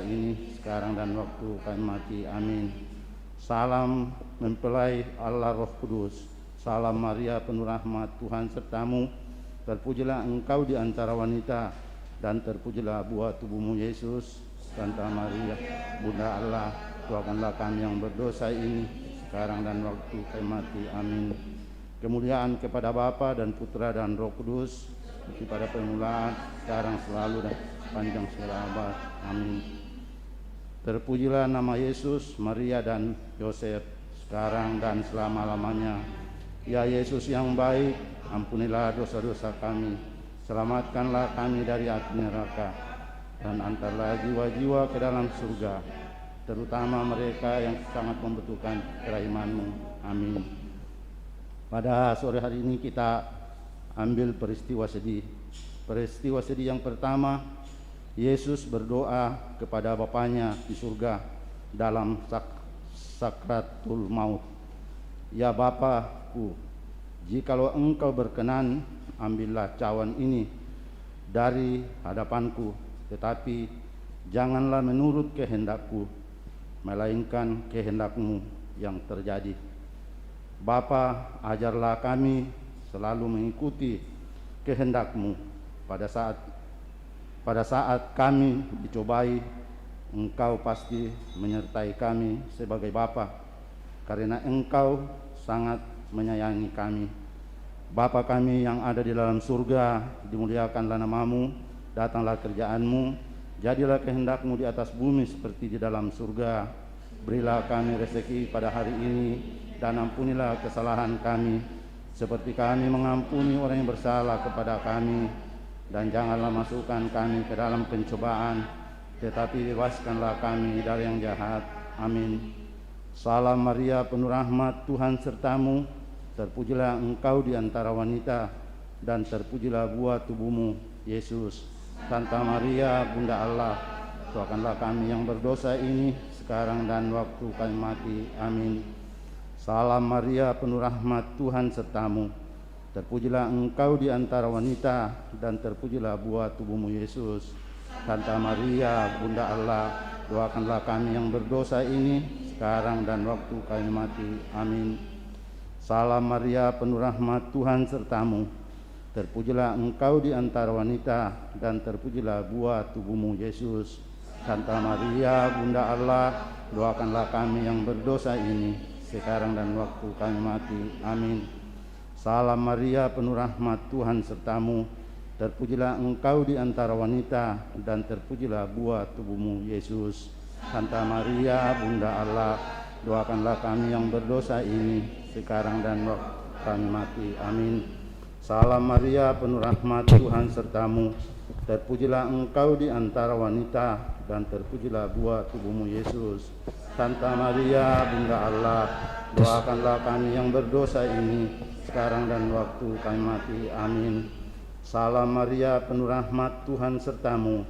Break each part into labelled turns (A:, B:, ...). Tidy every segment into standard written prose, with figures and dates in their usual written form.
A: ini sekarang dan waktu kami mati. Amin. Salam mempelai Allah Roh Kudus. Salam Maria penuh rahmat, Tuhan sertamu. Terpujilah engkau di antara wanita, dan terpujilah buah tubuhmu Yesus. Santa Maria, Bunda Allah, doakanlah kami yang berdosa ini sekarang dan waktu kami mati. Amin. Kemuliaan kepada Bapa dan Putra dan Roh Kudus, seperti pada permulaan, sekarang, selalu, dan sepanjang segala abad. Amin. Terpujilah nama Yesus, Maria dan Yosef, sekarang dan selama-lamanya. Ya Yesus yang baik, ampunilah dosa-dosa kami, selamatkanlah kami dari api neraka, dan antarlah jiwa-jiwa ke dalam surga, terutama mereka yang sangat membutuhkan kerahiman-Mu. Amin. Pada sore hari ini kita ambil peristiwa sedih. Peristiwa sedih yang pertama, Yesus berdoa kepada Bapanya di surga dalam sakratul maut. Ya Bapa-Ku, jikalau Engkau berkenan, ambillah cawan ini dari hadapanku, tetapi janganlah menurut kehendak-Ku, melainkan kehendak-Mu yang terjadi. Bapa, ajarlah kami selalu mengikuti kehendak-Mu pada saat kami dicobai. Engkau pasti menyertai kami sebagai Bapa, karena Engkau sangat menyayangi kami. Bapa kami yang ada di dalam surga, dimuliakanlah nama-Mu, datanglah kerjaan-Mu, jadilah kehendak-Mu di atas bumi seperti di dalam surga. Berilah kami rezeki pada hari ini, dan ampunilah kesalahan kami, seperti kami mengampuni orang yang bersalah kepada kami. Dan janganlah masukkan kami ke dalam pencobaan, tetapi bebaskanlah kami dari yang jahat. Amin. Salam Maria penuh rahmat, Tuhan sertamu. Terpujilah engkau di antara wanita, dan terpujilah buah tubuhmu Yesus. Santa Maria Bunda Allah, doakanlah kami yang berdosa ini sekarang dan waktu kami mati. Amin. Salam Maria penuh rahmat, Tuhan sertamu. Terpujilah engkau di antara wanita, dan terpujilah buah tubuhmu Yesus. Santa Maria Bunda Allah, doakanlah kami yang berdosa ini sekarang dan waktu kami mati. Amin. Salam Maria penuh rahmat, Tuhan sertamu. Terpujilah engkau di antara wanita, dan terpujilah buah tubuhmu Yesus. Santa Maria Bunda Allah, doakanlah kami yang berdosa ini sekarang dan waktu kami mati. Amin. Salam Maria penuh rahmat, Tuhan sertamu. Terpujilah engkau di antara wanita, dan terpujilah buah tubuhmu Yesus. Santa Maria Bunda Allah, doakanlah kami yang berdosa ini sekarang dan waktu kami mati. Amin. Salam Maria penuh rahmat, Tuhan sertamu. Terpujilah engkau di antara wanita, dan terpujilah buah tubuhmu Yesus. Santa Maria Bunda Allah, doakanlah kami yang berdosa ini sekarang dan waktu kami mati. Amin. Salam Maria penuh rahmat, Tuhan sertamu.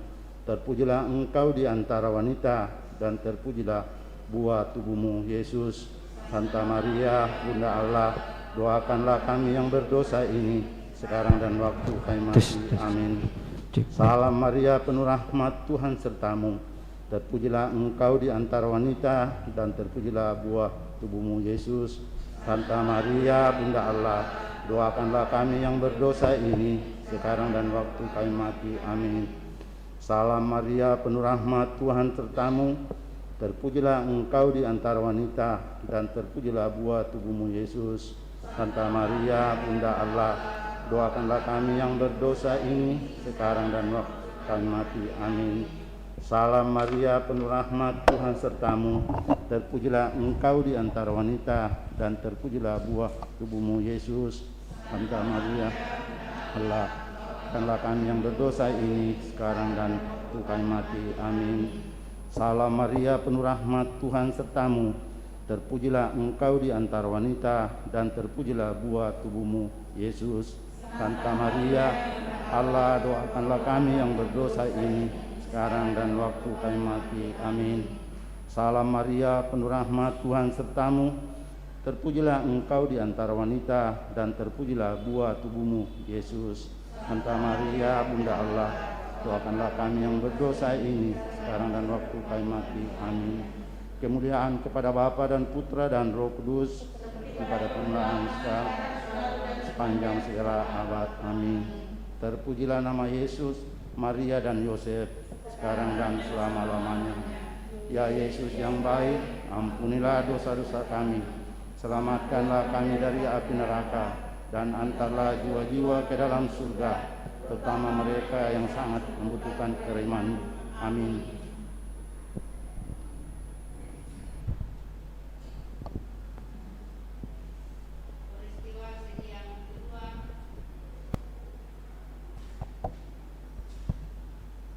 A: Terpujilah engkau di antara wanita, dan terpujilah buah tubuhmu Yesus. Santa Maria Bunda Allah, doakanlah kami yang berdosa ini sekarang dan waktu kami mati. Amin. Salam Maria penuh rahmat, Tuhan sertamu. Terpujilah engkau di antara wanita, dan terpujilah buah tubuhmu Yesus. Santa Maria Bunda Allah, doakanlah kami yang berdosa ini sekarang dan waktu kami mati. Amin. Salam Maria penuh rahmat, Tuhan sertamu. Terpujilah engkau di antara wanita, dan terpujilah buah tubuhmu Yesus. Santa Maria Bunda Allah, doakanlah kami yang berdosa ini sekarang dan waktu kami mati. Amin. Salam Maria penuh rahmat, Tuhan sertamu. Terpujilah engkau di antara wanita, dan terpujilah buah tubuhmu Yesus. Santa Maria Allah, doakanlah kami yang berdosa ini sekarang dan waktu kami mati. Amin. Salam Maria penuh rahmat, Tuhan sertamu. Terpujilah engkau di antara wanita, dan terpujilah buah tubuhmu Yesus. Santa Maria Allah, doakanlah kami yang berdosa ini sekarang dan waktu kami mati. Amin. Salam Maria penuh rahmat, Tuhan sertamu. Terpujilah engkau di antara wanita, dan terpujilah buah tubuhmu Yesus. Santa Maria Bunda Allah, Doakanlah kami yang berdosa ini sekarang dan waktu kami mati. Amin. Kemuliaan kepada Bapa dan Putra dan Roh Kudus, kepada permulaan sepanjang segala abad. Amin. Terpujilah nama Yesus, Maria dan Yosef, sekarang dan selama-lamanya. Ya Yesus yang baik, ampunilah dosa-dosa kami, selamatkanlah kami dari api neraka, dan antarlah jiwa-jiwa ke dalam surga, terutama mereka yang sangat membutuhkan kiriman. Amin.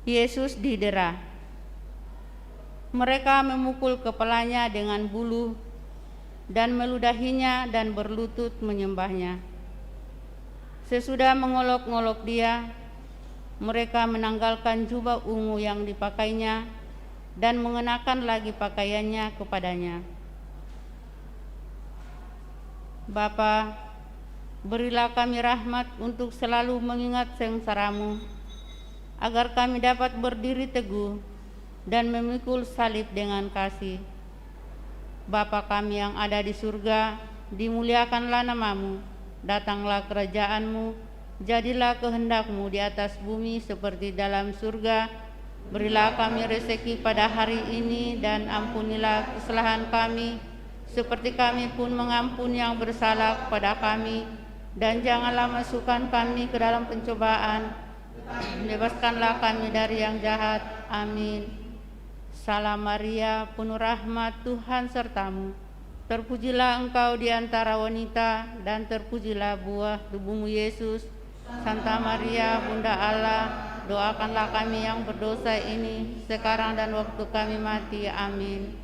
B: Yesus didera. Mereka memukul kepalanya dengan bulu dan meludahinya dan berlutut menyembahnya. Sesudah mengolok-ngolok dia, mereka menanggalkan jubah ungu yang dipakainya dan mengenakan lagi pakaiannya kepadanya. Bapa, berilah kami rahmat untuk selalu mengingat sengsara-Mu, agar kami dapat berdiri teguh dan memikul salib dengan kasih. Bapa kami yang ada di surga, dimuliakanlah nama-Mu, datanglah kerajaan-Mu, jadilah kehendak-Mu di atas bumi seperti dalam surga. Berilah kami rezeki pada hari ini, dan ampunilah kesalahan kami, seperti kami pun mengampuni yang bersalah kepada kami. Dan janganlah masukkan kami ke dalam pencobaan, bebaskanlah kami dari yang jahat. Amin. Salam Maria, penuh rahmat, Tuhan serta-Mu. Terpujilah Engkau di antara wanita, dan terpujilah buah tubuh-Mu Yesus. Santa Maria, Bunda Allah, doakanlah kami yang berdosa ini, sekarang dan waktu kami mati. Amin.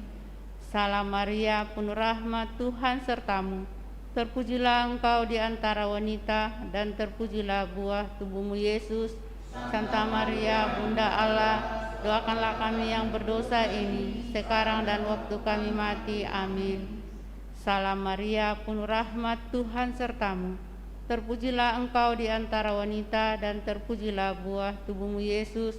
B: Salam Maria, penuh rahmat, Tuhan serta-Mu. Terpujilah Engkau di antara wanita, dan terpujilah buah tubuh-Mu Yesus. Santa Maria, Bunda Allah, doakanlah kami yang berdosa ini, sekarang dan waktu kami mati. Amin. Salam Maria, penuh rahmat, Tuhan serta-Mu. Terpujilah Engkau di antara wanita, dan terpujilah buah tubuh-Mu Yesus.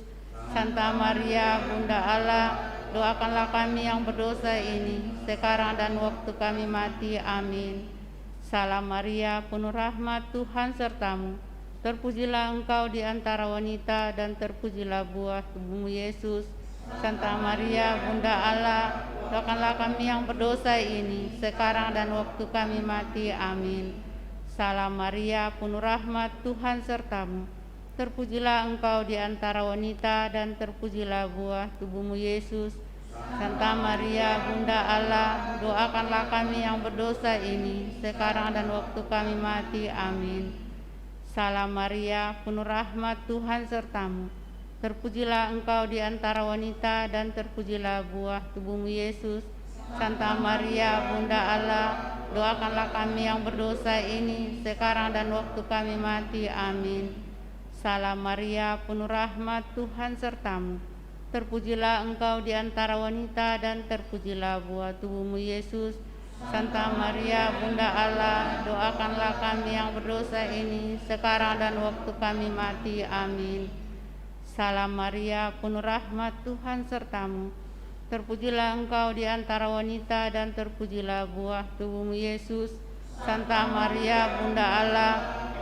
B: Santa Maria, Bunda Allah, doakanlah kami yang berdosa ini, sekarang dan waktu kami mati. Amin. Salam Maria, penuh rahmat, Tuhan serta-Mu. Terpujilah Engkau di antara wanita, dan terpujilah buah tubuh-Mu Yesus. Santa Maria, Bunda Allah, doakanlah kami yang berdosa ini, sekarang dan waktu kami mati. Amin. Salam Maria, penuh rahmat, Tuhan serta-Mu. Terpujilah Engkau di antara wanita, dan terpujilah buah tubuh-Mu Yesus. Santa Maria, Bunda Allah, doakanlah kami yang berdosa ini, sekarang dan waktu kami mati. Amin. Salam Maria, penuh rahmat, Tuhan serta-Mu. Terpujilah Engkau di antara wanita, dan terpujilah buah tubuh-Mu Yesus. Santa Maria, Bunda Allah, doakanlah kami yang berdosa ini, sekarang dan waktu kami mati. Amin. Salam Maria, penuh rahmat, Tuhan serta-Mu. Terpujilah Engkau di antara wanita, dan terpujilah buah tubuh-Mu Yesus. Santa Maria, Bunda Allah, doakanlah kami yang berdosa ini, sekarang dan waktu kami mati. Amin. Salam Maria, penuh rahmat, Tuhan serta-Mu. Terpujilah Engkau di antara wanita, dan terpujilah buah tubuh-Mu Yesus. Santa Maria, Bunda Allah,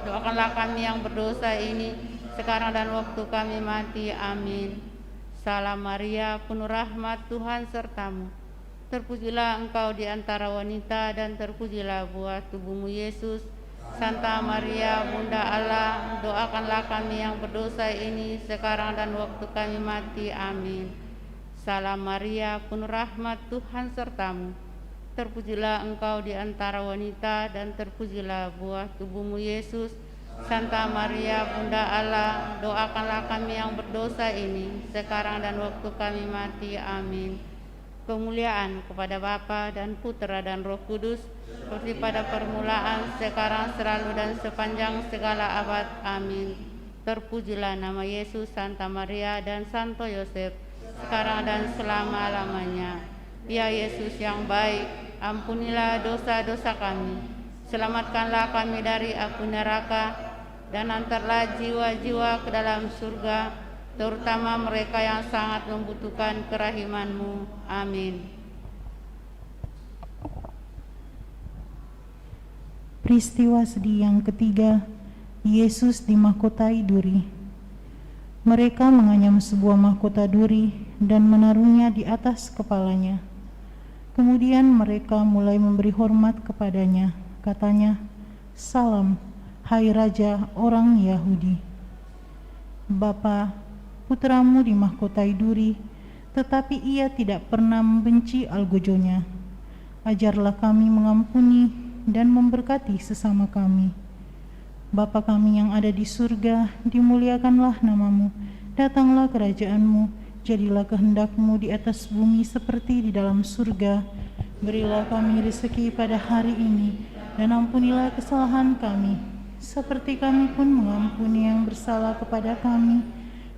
B: doakanlah kami yang berdosa ini, sekarang dan waktu kami mati. Amin. Salam Maria, penuh rahmat, Tuhan serta-Mu. Terpujilah Engkau di antara wanita, dan terpujilah buah tubuh-Mu Yesus. Santa Maria, Bunda Allah, doakanlah kami yang berdosa ini, sekarang dan waktu kami mati. Amin. Salam Maria, penuh rahmat, Tuhan serta-Mu. Terpujilah Engkau di antara wanita, dan terpujilah buah tubuh-Mu Yesus. Santa Maria, Bunda Allah, doakanlah kami yang berdosa ini, sekarang dan waktu kami mati. Amin. Kemuliaan kepada Bapa dan Putra dan Roh Kudus, seperti pada permulaan, sekarang, selalu, dan sepanjang segala abad. Amin. Terpujilah nama Yesus, Santa Maria, dan Santo Yosef, sekarang dan selama-lamanya. Ya Yesus yang baik, ampunilah dosa-dosa kami, selamatkanlah kami dari api neraka, dan antarlah jiwa-jiwa ke dalam surga, terutama mereka yang sangat membutuhkan kerahiman-Mu. Amin.
C: Peristiwa sedih yang ketiga, Yesus dimahkotai duri. Mereka menganyam sebuah mahkota duri dan menaruhnya di atas kepalanya. Kemudian mereka mulai memberi hormat kepadanya. Katanya, "Salam, hai Raja orang Yahudi." Bapa, putramu dimahkotai duri, tetapi ia tidak pernah membenci algojonya. Ajarlah kami mengampuni dan memberkati sesama kami. Bapa kami yang ada di surga, dimuliakanlah namamu, datanglah kerajaan-Mu, jadilah kehendak-Mu di atas bumi seperti di dalam surga. Berilah kami rezeki pada hari ini, dan ampunilah kesalahan kami, seperti kami pun mengampuni yang bersalah kepada kami.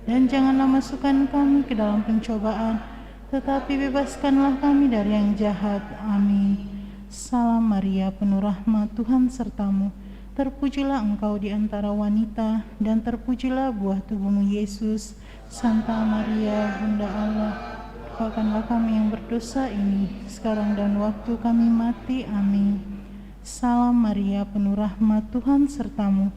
C: Dan janganlah masukkan kami ke dalam pencobaan, tetapi bebaskanlah kami dari yang jahat. Amin. Salam Maria, penuh rahmat, Tuhan sertamu. Terpujilah engkau di antara wanita, dan terpujilah buah tubuhmu Yesus. Santa Maria, Bunda Allah, doakanlah kami yang berdosa ini, sekarang dan waktu kami mati. Amin. Salam Maria, penuh rahmat, Tuhan sertamu.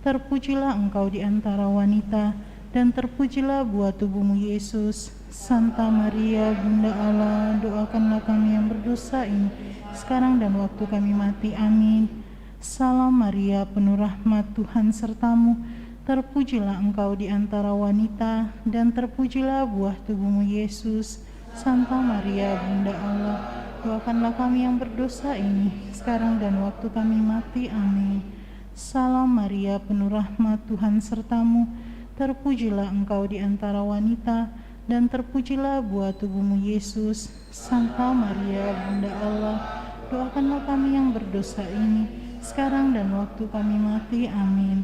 C: Terpujilah engkau di antara wanita, dan terpujilah buah tubuhmu Yesus. Santa Maria, Bunda Allah, doakanlah kami yang berdosa ini, sekarang dan waktu kami mati. Amin. Salam Maria, penuh rahmat, Tuhan sertamu. Terpujilah engkau di antara wanita, dan terpujilah buah tubuhmu Yesus. Santa Maria, Bunda Allah, doakanlah kami yang berdosa ini, sekarang dan waktu kami mati. Amin. Salam Maria, penuh rahmat, Tuhan sertamu. Terpujilah engkau di antara wanita, dan terpujilah buah tubuhmu Yesus. Santa Maria, Bunda Allah, doakanlah kami yang berdosa ini, sekarang dan waktu kami mati. Amin.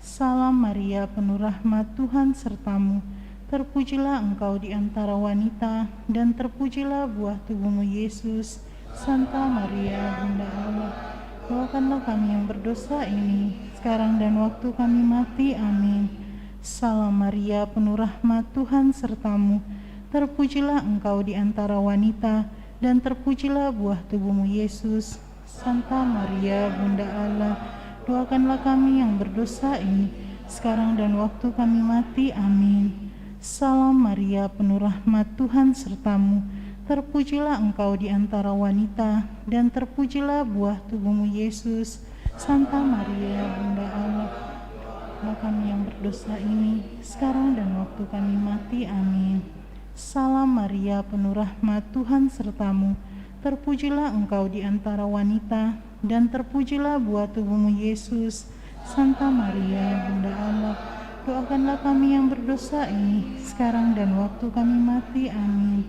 C: Salam Maria, penuh rahmat, Tuhan sertamu. Terpujilah engkau di antara wanita, dan terpujilah buah tubuhmu Yesus. Santa Maria, Bunda Allah, doakanlah kami yang berdosa ini, sekarang dan waktu kami mati. Amin. Salam Maria, penuh rahmat, Tuhan sertamu. Terpujilah engkau di antara wanita, dan terpujilah buah tubuhmu Yesus. Santa Maria, Bunda Allah, doakanlah kami yang berdosa ini, sekarang dan waktu kami mati. Amin. Salam Maria, penuh rahmat, Tuhan sertamu. Terpujilah engkau di antara wanita, dan terpujilah buah tubuhmu Yesus. Santa Maria, Bunda Allah, doakanlah kami yang berdosa ini, sekarang dan waktu kami mati. Amin. Salam Maria, penuh rahmat, Tuhan sertamu. Terpujilah engkau di antara wanita, dan terpujilah buah tubuhmu Yesus. Santa Maria, Bunda Allah, doakanlah kami yang berdosa ini, sekarang dan waktu kami mati. Amin.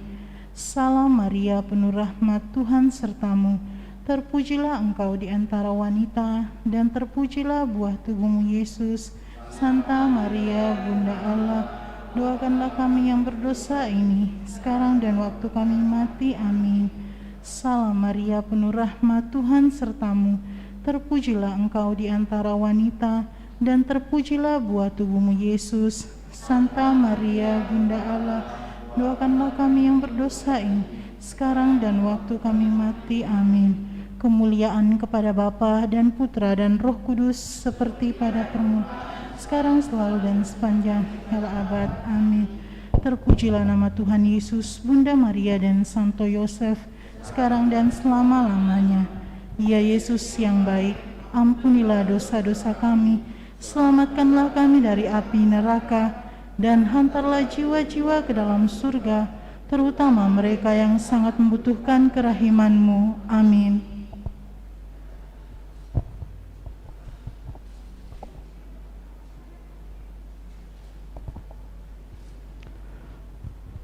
C: Salam Maria, penuh rahmat, Tuhan sertamu. Terpujilah engkau di antara wanita, dan terpujilah buah tubuhmu Yesus. Santa Maria, Bunda Allah, doakanlah kami yang berdosa ini, sekarang dan waktu kami mati. Amin. Salam Maria, penuh rahmat, Tuhan sertamu. Terpujilah engkau di antara wanita, dan terpujilah buah tubuhmu Yesus. Santa Maria, Bunda Allah, doakanlah kami yang berdosa ini, sekarang dan waktu kami mati. Amin. Kemuliaan kepada Bapa dan Putra dan Roh Kudus, seperti pada permulaan, sekarang, selalu, dan sepanjang kala abad. Amin. Terpujilah nama Tuhan Yesus, Bunda Maria dan Santo Yosef, sekarang dan selama-lamanya. Ya Yesus yang baik, ampunilah dosa-dosa kami, selamatkanlah kami dari api neraka, dan hantarlah jiwa-jiwa ke dalam surga, terutama mereka yang sangat membutuhkan kerahiman-Mu. Amin.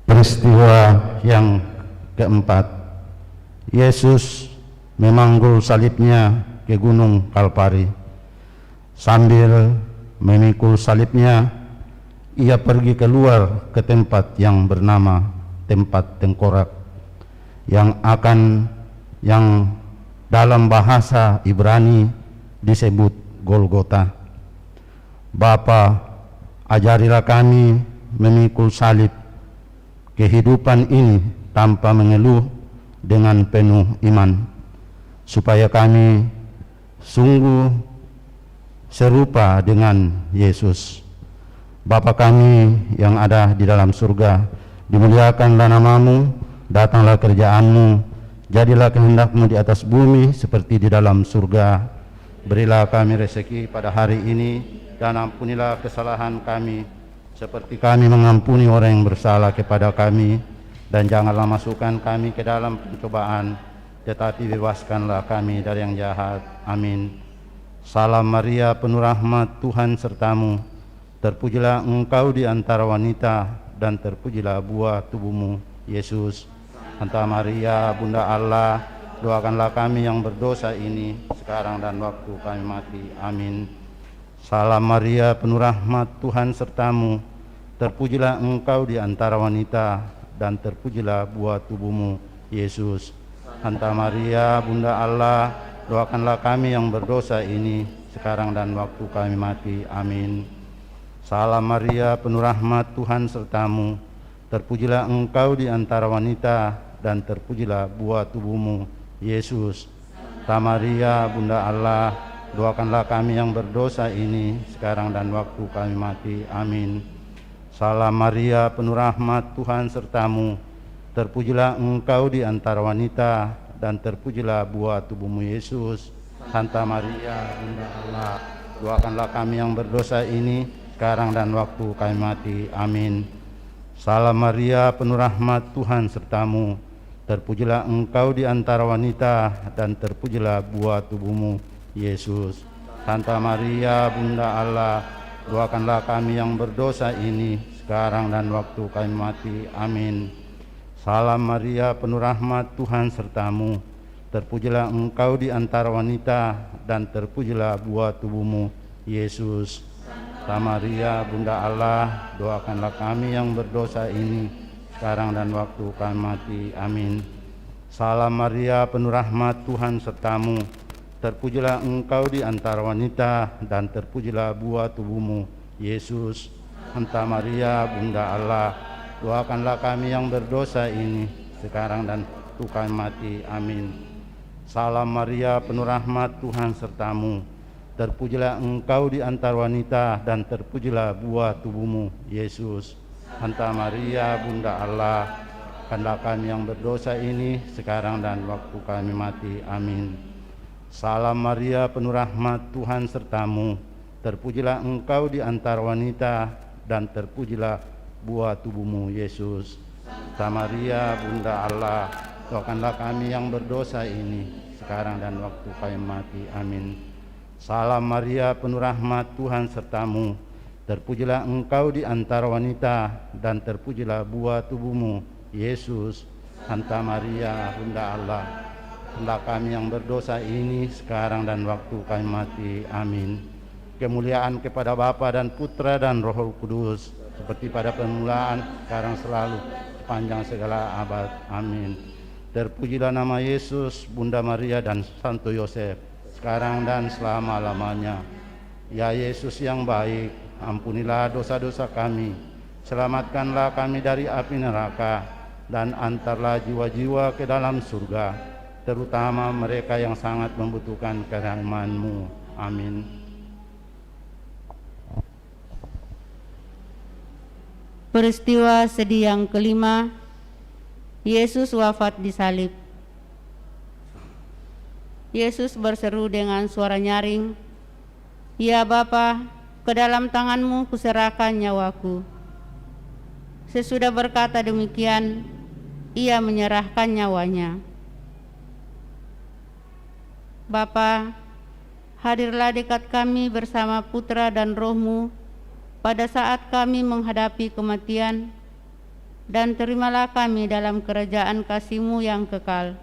A: Peristiwa yang keempat, Yesus memanggul salibnya ke Gunung Kalvari. Sambil memikul salibnya, ia pergi keluar ke tempat yang bernama tempat tengkorak, yang dalam bahasa Ibrani disebut Golgota. Bapa, ajarilah kami memikul salib kehidupan ini tanpa mengeluh dengan penuh iman, supaya kami sungguh serupa dengan Yesus. Bapa kami yang ada di dalam surga, dimuliakanlah namamu, datanglah kerjaanmu, jadilah kehendakmu di atas bumi seperti di dalam surga. Berilah kami rezeki pada hari ini, dan ampunilah kesalahan kami, seperti kami mengampuni orang yang bersalah kepada kami. Dan janganlah masukkan kami ke dalam pencobaan, tetapi bebaskanlah kami dari yang jahat. Amin. Salam Maria, penuh rahmat, Tuhan sertamu. Terpujilah engkau di antara wanita, dan terpujilah buah tubuhmu, Yesus. Santa Maria, Bunda Allah, doakanlah kami yang berdosa ini, sekarang dan waktu kami mati. Amin. Salam Maria, penuh rahmat, Tuhan sertamu. Terpujilah engkau di antara wanita, dan terpujilah buah tubuhmu, Yesus. Santa Maria, Bunda Allah, doakanlah kami yang berdosa ini, sekarang dan waktu kami mati. Amin. Salam Maria, penuh rahmat, Tuhan sertamu. Terpujilah engkau di antara wanita, dan terpujilah buah tubuhmu, Yesus. Santa Maria, Bunda Allah, doakanlah kami yang berdosa ini, sekarang dan waktu kami mati. Amin. Salam Maria, penuh rahmat, Tuhan sertamu. Terpujilah engkau di antara wanita, dan terpujilah buah tubuhmu, Yesus. Santa Maria, Bunda Allah, doakanlah kami yang berdosa ini, sekarang dan waktu kami mati. Amin. Salam Maria, penuh rahmat, Tuhan sertamu. Terpujilah engkau di antara wanita, dan terpujilah buah tubuhmu, Yesus. Santa Maria, Bunda Allah, doakanlah kami yang berdosa ini, sekarang dan waktu kami mati. Amin. Salam Maria, penuh rahmat, Tuhan sertamu. Terpujilah engkau di antara wanita, dan terpujilah buah tubuhmu, Yesus. Santa Maria, Bunda Allah, doakanlah kami yang berdosa ini, sekarang dan waktu kami mati. Amin. Salam Maria, penuh rahmat, Tuhan sertamu. Terpujilah engkau di antara wanita, dan terpujilah buah tubuhmu, Yesus. Santa Maria, Bunda Allah, doakanlah kami yang berdosa ini, sekarang dan waktu kami mati. Amin. Salam Maria, penuh rahmat, Tuhan sertamu. Terpujilah engkau di antara wanita, dan terpujilah buah tubuhmu, Yesus. Santa Maria, Bunda Allah, doakanlah kami yang berdosa ini, sekarang dan waktu kami mati. Amin. Salam Maria, penuh rahmat, Tuhan sertamu. Terpujilah engkau di antara wanita, dan terpujilah buah tubuhmu, Yesus. Santa Maria, Bunda Allah, doakanlah kami yang berdosa ini, sekarang dan waktu kami mati. Amin. Salam Maria, penuh rahmat, Tuhan sertamu. Terpujilah engkau di antara wanita, dan terpujilah buah tubuhmu, Yesus. Santa Maria, Bunda Allah, doakanlah kami yang berdosa ini, sekarang dan waktu kami mati. Amin. Kemuliaan kepada Bapa dan Putra dan Roh Kudus, seperti pada permulaan, sekarang, selalu, sepanjang segala abad. Amin. Terpujilah nama Yesus, Bunda Maria dan Santo Yosef, sekarang dan selama-lamanya. Ya Yesus yang baik, ampunilah dosa-dosa kami, selamatkanlah kami dari api neraka, dan antarlah jiwa-jiwa ke dalam surga, terutama mereka yang sangat membutuhkan kerahiman-Mu. Amin.
B: Peristiwa sedih yang kelima, Yesus wafat di salib. Yesus berseru dengan suara nyaring, "Ya Bapa, ke dalam tangan-Mu kuserahkan nyawaku." Sesudah berkata demikian, Ia menyerahkan nyawanya. Bapa, hadirlah dekat kami bersama Putra dan Roh-Mu pada saat kami menghadapi kematian, dan terimalah kami dalam kerajaan kasih-Mu yang kekal.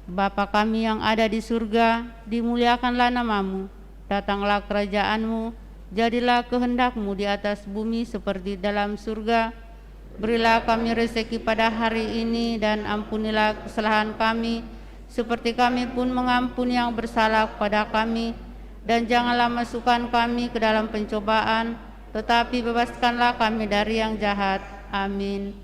B: Bapa kami yang ada di surga, dimuliakanlah nama-Mu, datanglah kerajaan-Mu, jadilah kehendak-Mu di atas bumi seperti dalam surga. Berilah kami rezeki pada hari ini, dan ampunilah kesalahan kami, seperti kami pun mengampuni yang bersalah kepada kami. Dan janganlah masukkan kami ke dalam pencobaan, tetapi bebaskanlah kami dari yang jahat. Amin.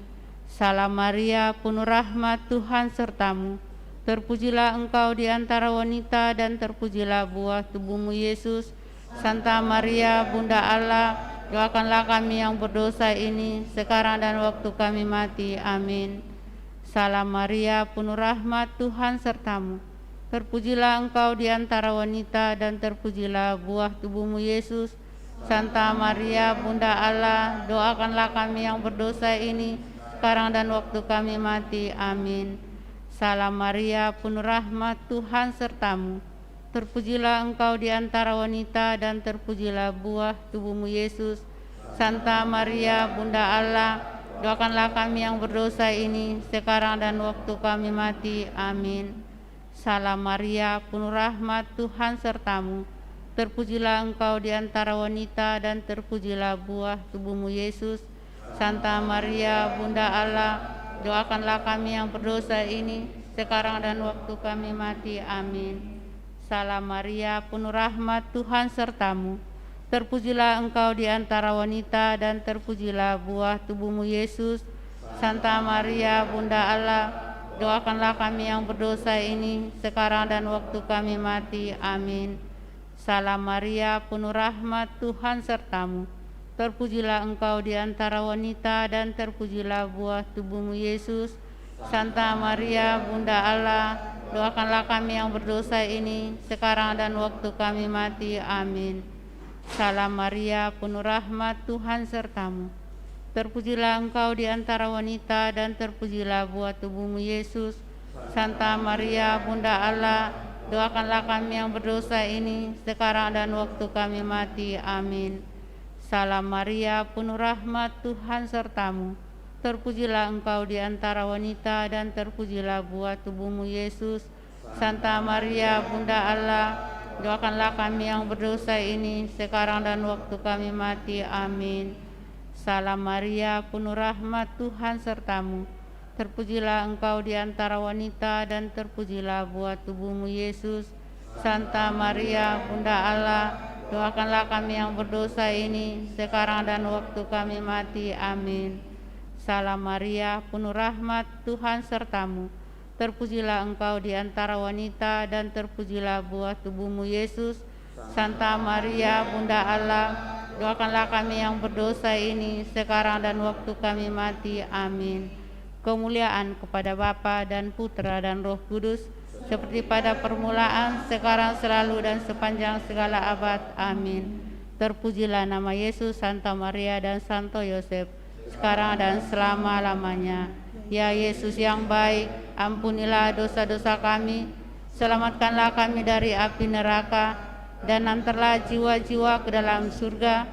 B: Salam Maria, penuh rahmat, Tuhan sertamu. Terpujilah engkau di antara wanita dan terpujilah buah tubuhmu Yesus. Santa Maria, Bunda Allah, doakanlah kami yang berdosa ini sekarang dan waktu kami mati. Amin. Salam Maria, penuh rahmat, Tuhan sertamu. Terpujilah engkau di antara wanita dan terpujilah buah tubuhmu Yesus. Santa Maria, Bunda Allah, doakanlah kami yang berdosa ini sekarang dan waktu kami mati. Amin. Salam Maria, penuh rahmat, Tuhan sertamu. Terpujilah engkau di antara wanita dan terpujilah buah tubuhmu Yesus. Santa Maria, Bunda Allah, doakanlah kami yang berdosa ini sekarang dan waktu kami mati. Amin. Salam Maria, penuh rahmat, Tuhan sertamu. Terpujilah engkau di antara wanita dan terpujilah buah tubuhmu Yesus. Santa Maria, Bunda Allah, doakanlah kami yang berdosa ini sekarang dan waktu kami mati. Amin. Salam Maria, penuh rahmat, Tuhan sertamu. Terpujilah engkau di antara wanita dan terpujilah buah tubuhmu Yesus. Santa Maria, Bunda Allah, doakanlah kami yang berdosa ini sekarang dan waktu kami mati. Amin. Salam Maria, penuh rahmat, Tuhan sertamu. Terpujilah engkau di antara wanita dan terpujilah buah tubuhmu Yesus. Santa Maria, Bunda Allah, doakanlah kami yang berdosa ini sekarang dan waktu kami mati. Amin. Salam Maria, penuh rahmat, Tuhan sertamu. Terpujilah engkau di antara wanita dan terpujilah buah tubuhmu Yesus. Santa Maria, Bunda Allah, doakanlah kami yang berdosa ini sekarang dan waktu kami mati. Amin. Salam Maria, penuh rahmat, Tuhan sertamu. Terpujilah engkau di antara wanita dan terpujilah buah tubuhmu Yesus. Santa Maria, Bunda Allah, doakanlah kami yang berdosa ini sekarang dan waktu kami mati. Amin. Salam Maria, penuh rahmat, Tuhan sertamu. Terpujilah engkau di antara wanita dan terpujilah buah tubuhmu Yesus. Santa Maria, Bunda Allah, doakanlah kami yang berdosa ini sekarang dan waktu kami mati. Amin. Salam Maria, penuh rahmat, Tuhan sertamu. Terpujilah engkau di antara wanita dan terpujilah buah tubuhmu Yesus. Santa Maria, Bunda Allah, doakanlah kami yang berdosa ini sekarang dan waktu kami mati. Amin. Kemuliaan kepada Bapa dan Putra dan Roh Kudus, seperti pada permulaan, sekarang, selalu, dan sepanjang segala abad. Amin. Terpujilah nama Yesus, Santa Maria, dan Santo Yosef, sekarang dan selama-lamanya. Ya Yesus yang baik, ampunilah dosa-dosa kami, selamatkanlah kami dari api neraka, dan antarlah jiwa-jiwa ke dalam surga,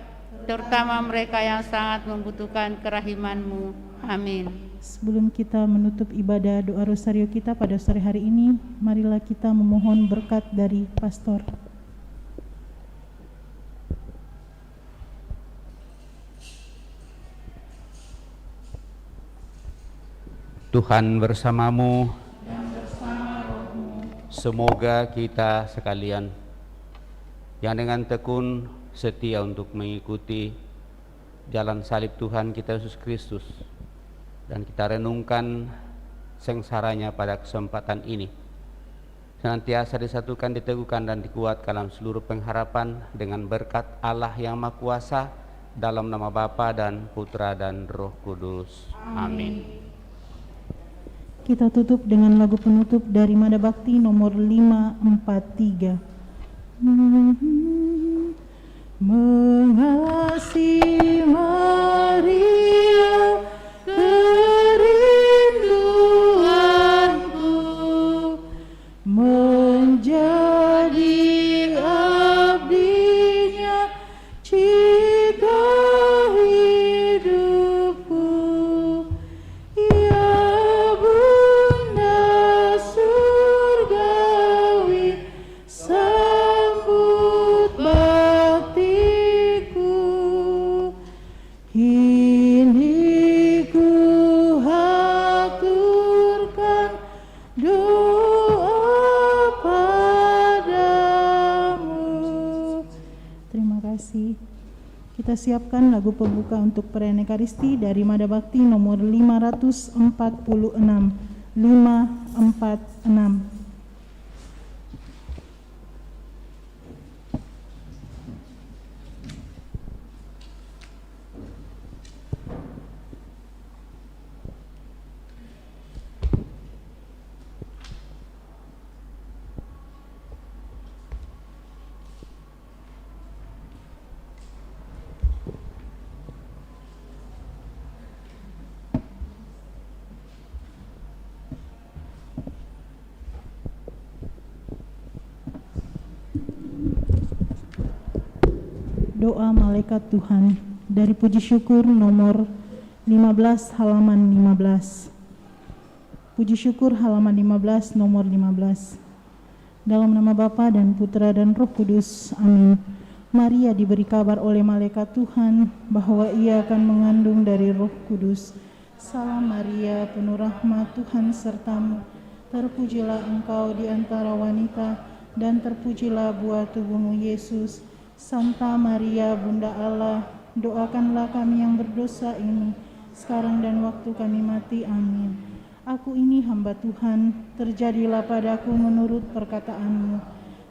B: terutama mereka yang sangat membutuhkan kerahiman-Mu. Amin.
C: Sebelum kita menutup ibadah doa rosario kita pada sore hari ini, marilah kita memohon berkat dari pastor.
D: Tuhan bersamamu, semoga kita sekalian yang dengan tekun setia untuk mengikuti jalan salib Tuhan kita Yesus Kristus, dan kita renungkan sengsaranya pada kesempatan ini, senantiasa disatukan, diteguhkan, dan dikuatkan dalam seluruh pengharapan dengan berkat Allah yang Maha Kuasa, dalam nama Bapa dan Putra dan Roh Kudus. Amin.
C: Kita tutup dengan lagu penutup dari Mada Bakti nomor 543. Mengasihi Maria, kerinduanku, menjadi abdinya jika hidupku. Ya Bunda surgawi, sambut baktiku. Kini ku haturkan doa padamu. Terima kasih. Kita siapkan lagu pembuka untuk perayaan Ekaristi dari Mada Bakti nomor 546. 546. Doa Malaikat Tuhan dari Puji Syukur nomor 15 halaman 15. Puji Syukur halaman 15 nomor 15. Dalam nama Bapa dan Putra dan Roh Kudus. Amin. Maria diberi kabar oleh malaikat Tuhan bahwa ia akan mengandung dari Roh Kudus. Salam Maria, penuh rahmat, Tuhan sertamu. Terpujilah engkau di antara wanita dan terpujilah buah tubuhmu Yesus. Santa Maria, Bunda Allah, doakanlah kami yang berdosa ini, sekarang dan waktu kami mati. Amin. Aku ini hamba Tuhan, terjadilah padaku menurut perkataanmu.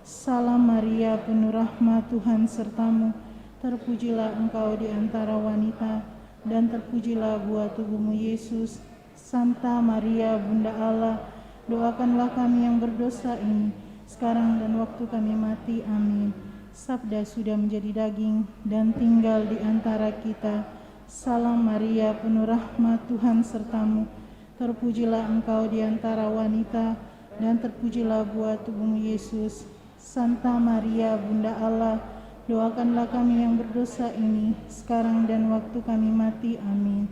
C: Salam Maria, penuh rahmat, Tuhan sertamu. Terpujilah engkau di antara wanita, dan terpujilah buah tubuhmu Yesus. Santa Maria, Bunda Allah, doakanlah kami yang berdosa ini, sekarang dan waktu kami mati. Amin. Sabda sudah menjadi daging dan tinggal di antara kita. Salam Maria, penuh rahmat, Tuhan sertamu. Terpujilah engkau di antara wanita, dan terpujilah buah tubuhmu Yesus. Santa Maria, Bunda Allah, doakanlah kami yang berdosa ini, sekarang dan waktu kami mati. Amin.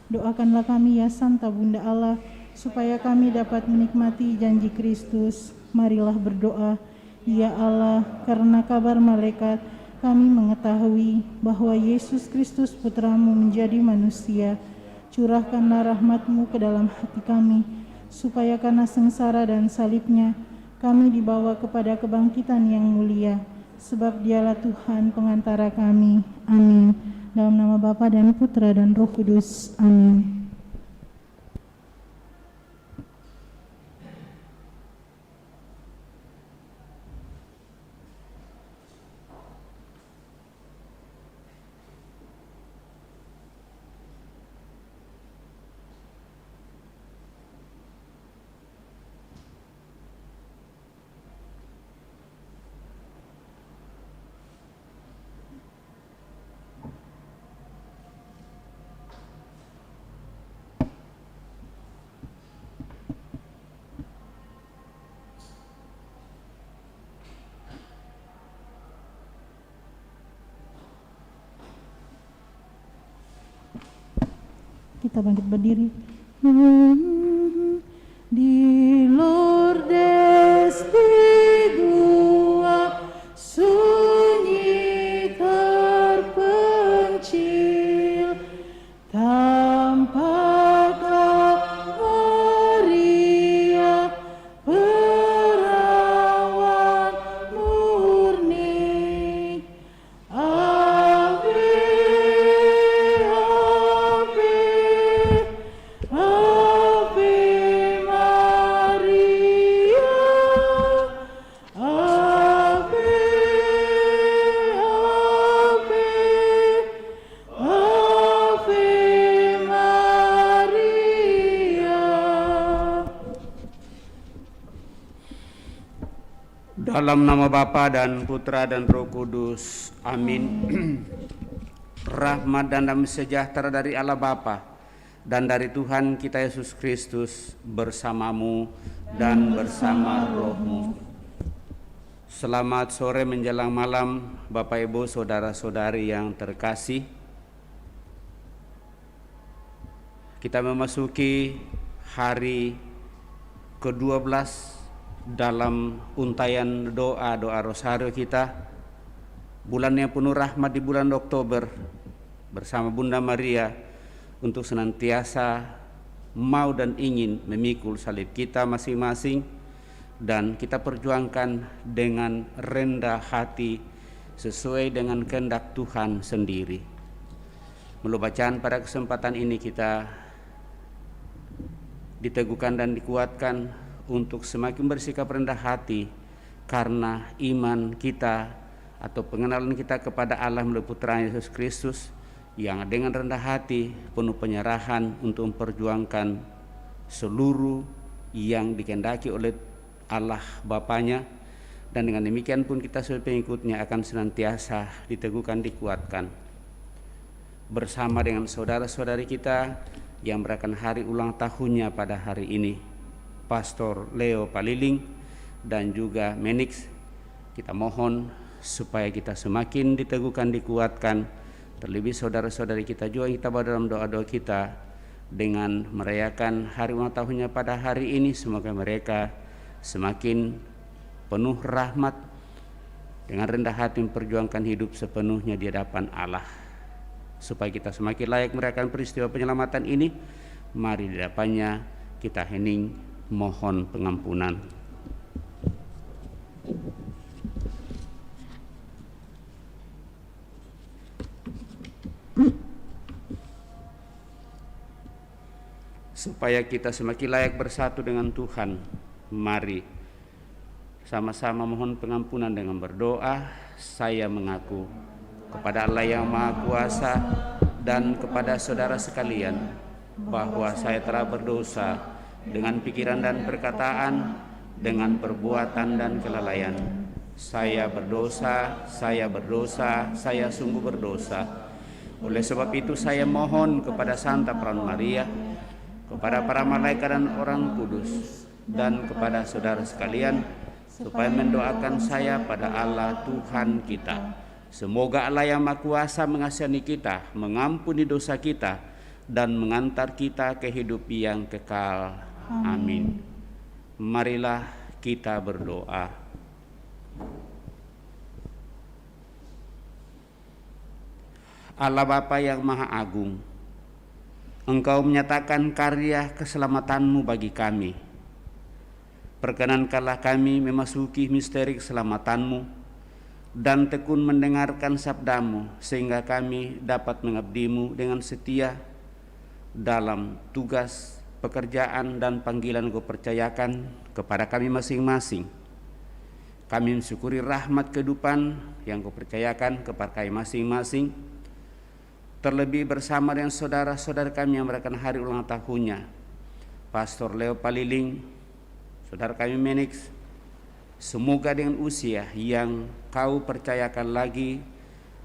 C: Doakanlah kami ya Santa Bunda Allah, supaya kami dapat menikmati janji Kristus. Marilah berdoa. Ya Allah, karena kabar malaikat kami mengetahui bahwa Yesus Kristus Putramu menjadi manusia. Curahkanlah rahmat-Mu ke dalam hati kami, supaya karena sengsara dan salibnya kami dibawa kepada kebangkitan yang mulia. Sebab Dialah Tuhan pengantara kami. Amin. Dalam nama Bapa dan Putra dan Roh Kudus. Amin. Kita bangkit berdiri. Di Lourdes di gua sunyi terpencil, tampaklah Maria perawan murni. Ave, Ave, Ave Maria, Ave, Ave, Ave Maria.
D: Dalam nama Bapa dan Putra dan Roh Kudus. Amin. Rahmat dan damai sejahtera dari Allah Bapa dan dari Tuhan kita Yesus Kristus bersamamu dan bersama rohmu. Selamat sore menjelang malam Bapak Ibu saudara-saudari yang terkasih. Kita memasuki hari ke-12 dalam untayan doa rosario kita, bulan yang penuh rahmat di bulan Oktober, bersama Bunda Maria untuk senantiasa mau dan ingin memikul salib kita masing-masing, dan kita perjuangkan dengan rendah hati sesuai dengan kehendak Tuhan sendiri. Melalui bacaan pada kesempatan ini kita diteguhkan dan dikuatkan untuk semakin bersikap rendah hati karena iman kita atau pengenalan kita kepada Allah melalui Putra Yesus Kristus yang dengan rendah hati penuh penyerahan untuk memperjuangkan seluruh yang dikehendaki oleh Allah Bapanya, dan dengan demikian pun kita sebagai pengikutnya akan senantiasa diteguhkan, dikuatkan bersama dengan saudara-saudari kita yang merayakan hari ulang tahunnya pada hari ini, Pastor Leo Paliling dan juga Menix. Kita mohon supaya kita semakin diteguhkan, dikuatkan, terlebih saudara-saudari kita juga kita bawa dalam doa-doa kita dengan merayakan hari ulang tahunnya pada hari ini. Semoga mereka semakin penuh rahmat, dengan rendah hati memperjuangkan hidup sepenuhnya di hadapan Allah. Supaya kita semakin layak merayakan peristiwa penyelamatan ini, mari di hadapannya kita hening mohon pengampunan. Supaya kita semakin layak bersatu dengan Tuhan, mari sama-sama mohon pengampunan dengan berdoa. Saya mengaku kepada Allah yang Maha Kuasa dan kepada saudara sekalian bahwa saya telah berdosa dengan pikiran dan perkataan, dengan perbuatan dan kelalaian. Saya berdosa, saya sungguh berdosa. Oleh sebab itu saya mohon kepada Santa Peran Maria, kepada para malaikat dan orang kudus, dan kepada saudara sekalian, supaya mendoakan saya pada Allah Tuhan kita. Semoga Allah yang Maha Kuasa mengasihani kita, mengampuni dosa kita, dan mengantar kita ke hidup yang kekal. Amin. Marilah kita berdoa. Allah Bapa yang Maha Agung, Engkau menyatakan karya keselamatanmu bagi kami. Perkenankanlah kami memasuki misteri keselamatanmu dan tekun mendengarkan sabdamu, sehingga kami dapat mengabdimu dengan setia dalam tugas, pekerjaan, dan panggilan Kau percayakan kepada kami masing-masing. Kami mensyukuri rahmat kehidupan yang Kau percayakan kepada kami masing-masing, terlebih bersama dengan saudara-saudara kami yang merayakan hari ulang tahunnya, Pastor Leo Paliling, saudara kami Menix. Semoga dengan usia yang Kau percayakan lagi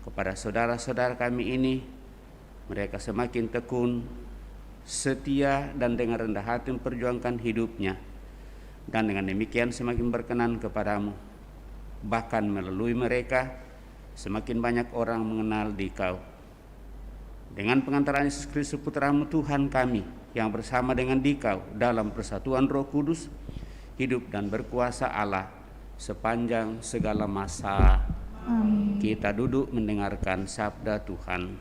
D: kepada saudara-saudara kami ini, mereka semakin tekun, setia, dan dengan rendah hati memperjuangkan hidupnya, dan dengan demikian semakin berkenan kepadamu. Bahkan melalui mereka semakin banyak orang mengenal di Kau. Dengan pengantaran Yesus Kristus Putra-Mu Tuhan kami, yang bersama dengan Dikau dalam persatuan Roh Kudus, hidup dan berkuasa Allah sepanjang segala masa.
C: Amin.
D: Kita duduk mendengarkan sabda Tuhan.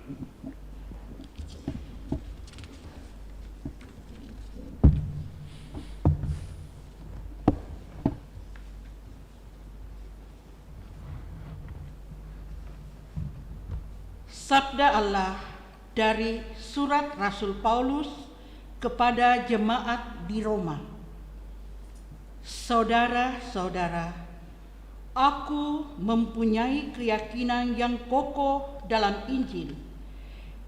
E: Sabda Allah dari surat Rasul Paulus kepada jemaat di Roma. Saudara-saudara, aku mempunyai keyakinan yang kokoh dalam Injil,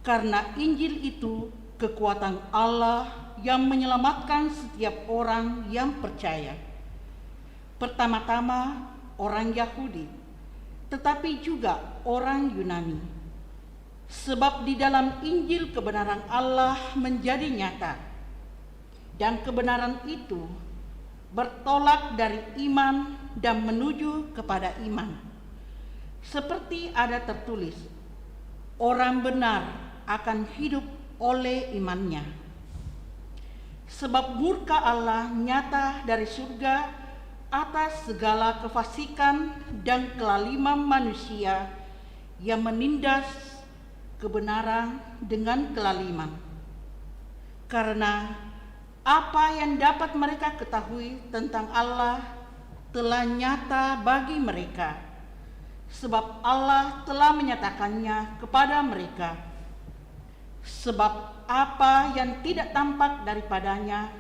E: karena Injil itu kekuatan Allah yang menyelamatkan setiap orang yang percaya. Pertama-tama orang Yahudi, tetapi juga orang Yunani. Sebab di dalam Injil kebenaran Allah menjadi nyata, dan kebenaran itu bertolak dari iman dan menuju kepada iman. Seperti ada tertulis, orang benar akan hidup oleh imannya. Sebab murka Allah nyata dari surga atas segala kefasikan dan kelaliman manusia yang menindas kebenaran dengan kelaliman. Karena apa yang dapat mereka ketahui tentang Allah telah nyata bagi mereka, sebab Allah telah menyatakannya kepada mereka. Sebab apa yang tidak tampak daripadanya,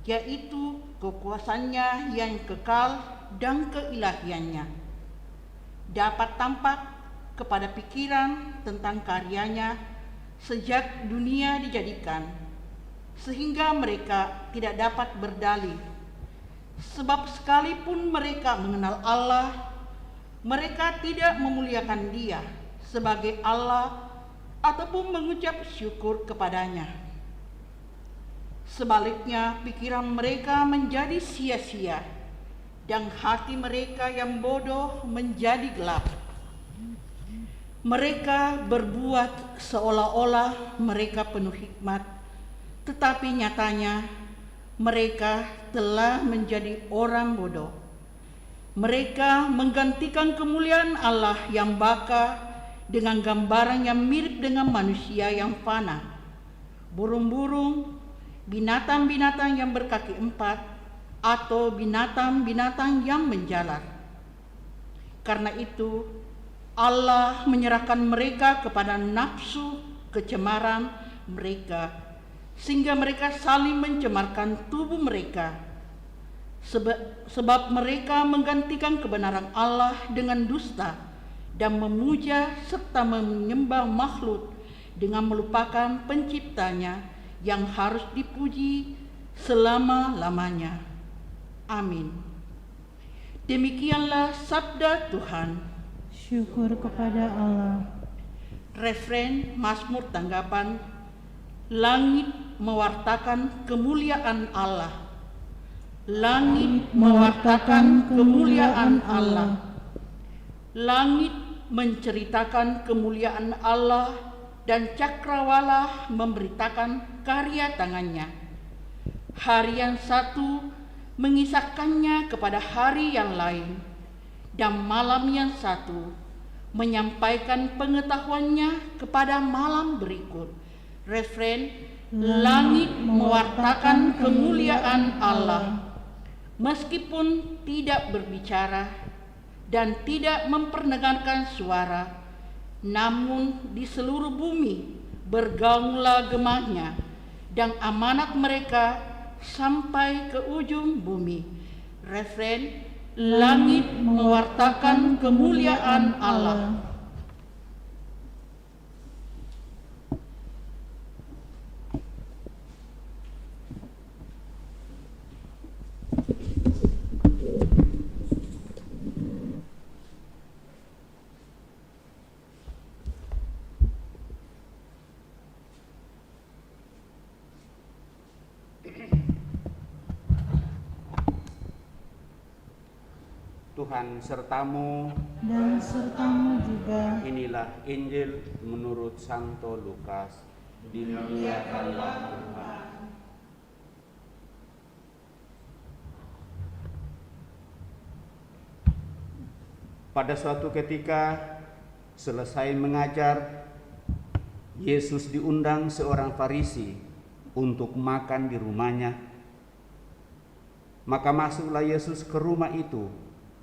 E: yaitu kekuasaannya yang kekal dan keilahiannya, dapat tampak kepada pikiran tentang karyanya sejak dunia dijadikan, sehingga mereka tidak dapat berdalih. Sebab sekalipun mereka mengenal Allah, mereka tidak memuliakan Dia sebagai Allah ataupun mengucap syukur kepadanya. Sebaliknya, pikiran mereka menjadi sia-sia dan hati mereka yang bodoh menjadi gelap. Mereka berbuat seolah-olah mereka penuh hikmat, tetapi nyatanya mereka telah menjadi orang bodoh. Mereka menggantikan kemuliaan Allah yang baka dengan gambaran yang mirip dengan manusia yang fana, burung-burung, binatang-binatang yang berkaki 4, atau binatang-binatang yang menjalar. Karena itu, Allah menyerahkan mereka kepada nafsu kecemaran mereka, sehingga mereka saling mencemarkan tubuh mereka. Sebab mereka menggantikan kebenaran Allah dengan dusta dan memuja serta menyembah makhluk dengan melupakan penciptanya yang harus dipuji selama-lamanya. Amin. Demikianlah sabda Tuhan.
C: Syukur kepada Allah.
E: Refren Mazmur tanggapan, langit mewartakan kemuliaan Allah. Langit mewartakan kemuliaan Allah. Langit menceritakan kemuliaan Allah dan cakrawala memberitakan karya tangannya. Hari yang satu mengisahkannya kepada hari yang lain, dan malam yang satu menyampaikan pengetahuannya kepada malam berikut. Refren, langit mewartakan kemuliaan Allah. Meskipun tidak berbicara dan tidak memperdengarkan suara, namun di seluruh bumi bergaunglah gemahnya, dan amanat mereka sampai ke ujung bumi. Refren, langit mewartakan kemuliaan Allah.
D: Tuhan sertamu
C: Dan sertamu juga.
D: Inilah Injil menurut Santo Lukas. Dimuliakanlah Tuhan. Pada suatu ketika selesai mengajar, Yesus diundang seorang Farisi untuk makan di rumahnya. Maka masuklah Yesus ke rumah itu,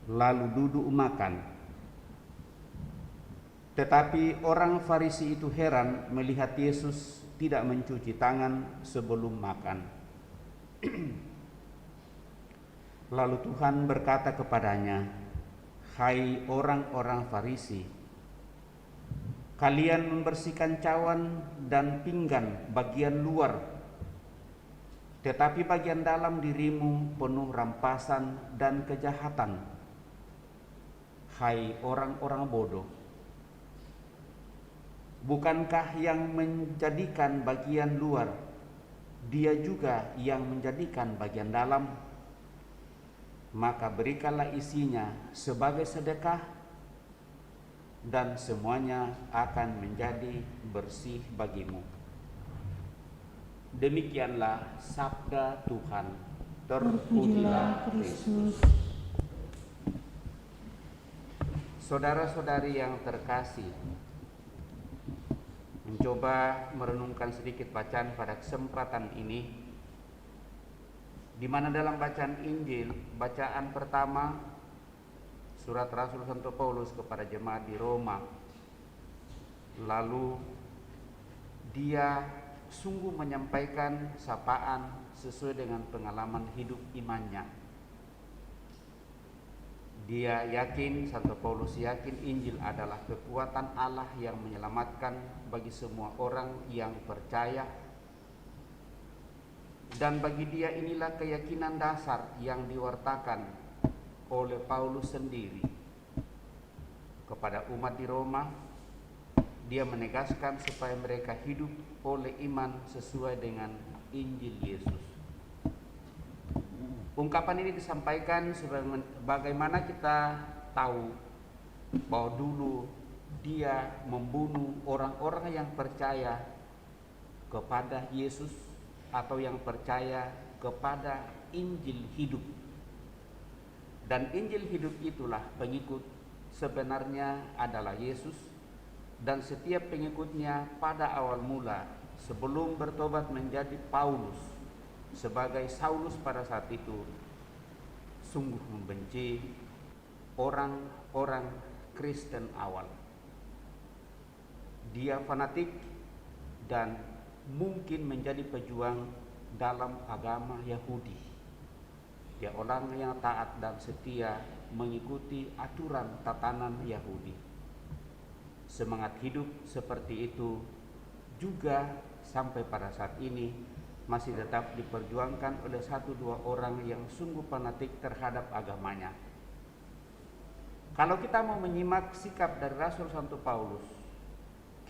D: lalu duduk makan. Tetapi orang Farisi itu heran melihat Yesus tidak mencuci tangan sebelum makan. Lalu Tuhan berkata kepadanya, "Hai orang-orang Farisi, kalian membersihkan cawan dan pinggan bagian luar, tetapi bagian dalam dirimu penuh rampasan dan kejahatan. Hai orang-orang bodoh, bukankah yang menjadikan bagian luar, Dia juga yang menjadikan bagian dalam? Maka berikanlah isinya sebagai sedekah, dan semuanya akan menjadi bersih bagimu." Demikianlah sabda Tuhan. Terpujilah Kristus. Saudara-saudari yang terkasih, mencoba merenungkan sedikit bacaan pada kesempatan ini, di mana dalam bacaan Injil, bacaan pertama surat Rasul Santo Paulus kepada jemaat di Roma. Lalu dia sungguh menyampaikan sapaan sesuai dengan pengalaman hidup imannya. Dia yakin, Santo Paulus yakin, Injil adalah kekuatan Allah yang menyelamatkan bagi semua orang yang percaya. Dan bagi dia inilah keyakinan dasar yang diwartakan oleh Paulus sendiri kepada umat di Roma. Dia menegaskan supaya mereka hidup oleh iman sesuai dengan Injil Yesus. Ungkapan ini disampaikan bagaimana kita tahu bahwa dulu dia membunuh orang-orang yang percaya kepada Yesus atau yang percaya kepada Injil hidup. Dan Injil hidup itulah pengikut sebenarnya adalah Yesus, dan setiap pengikutnya pada awal mula sebelum bertobat menjadi Paulus sebagai Saulus pada saat itu sungguh membenci orang-orang Kristen awal. Dia fanatik dan mungkin menjadi pejuang dalam agama Yahudi. Dia orang yang taat dan setia mengikuti aturan tatanan Yahudi. Semangat hidup seperti itu juga sampai pada saat ini masih tetap diperjuangkan oleh 1-2 orang yang sungguh fanatik terhadap agamanya. Kalau kita mau menyimak sikap dari Rasul Santo Paulus,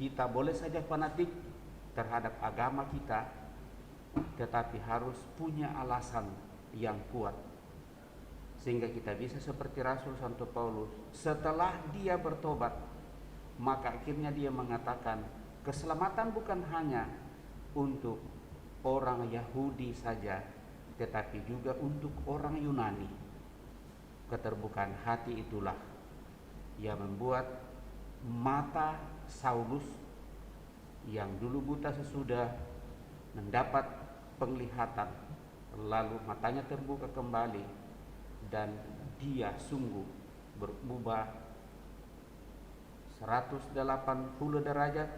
D: kita boleh saja fanatik terhadap agama kita, tetapi harus punya alasan yang kuat sehingga kita bisa seperti Rasul Santo Paulus. Setelah dia bertobat, maka akhirnya dia mengatakan keselamatan bukan hanya untuk orang Yahudi saja, tetapi juga untuk orang Yunani. Keterbukaan hati itulah yang membuat mata Saulus yang dulu buta sesudah mendapat penglihatan, lalu matanya terbuka kembali dan dia sungguh berubah 180 derajat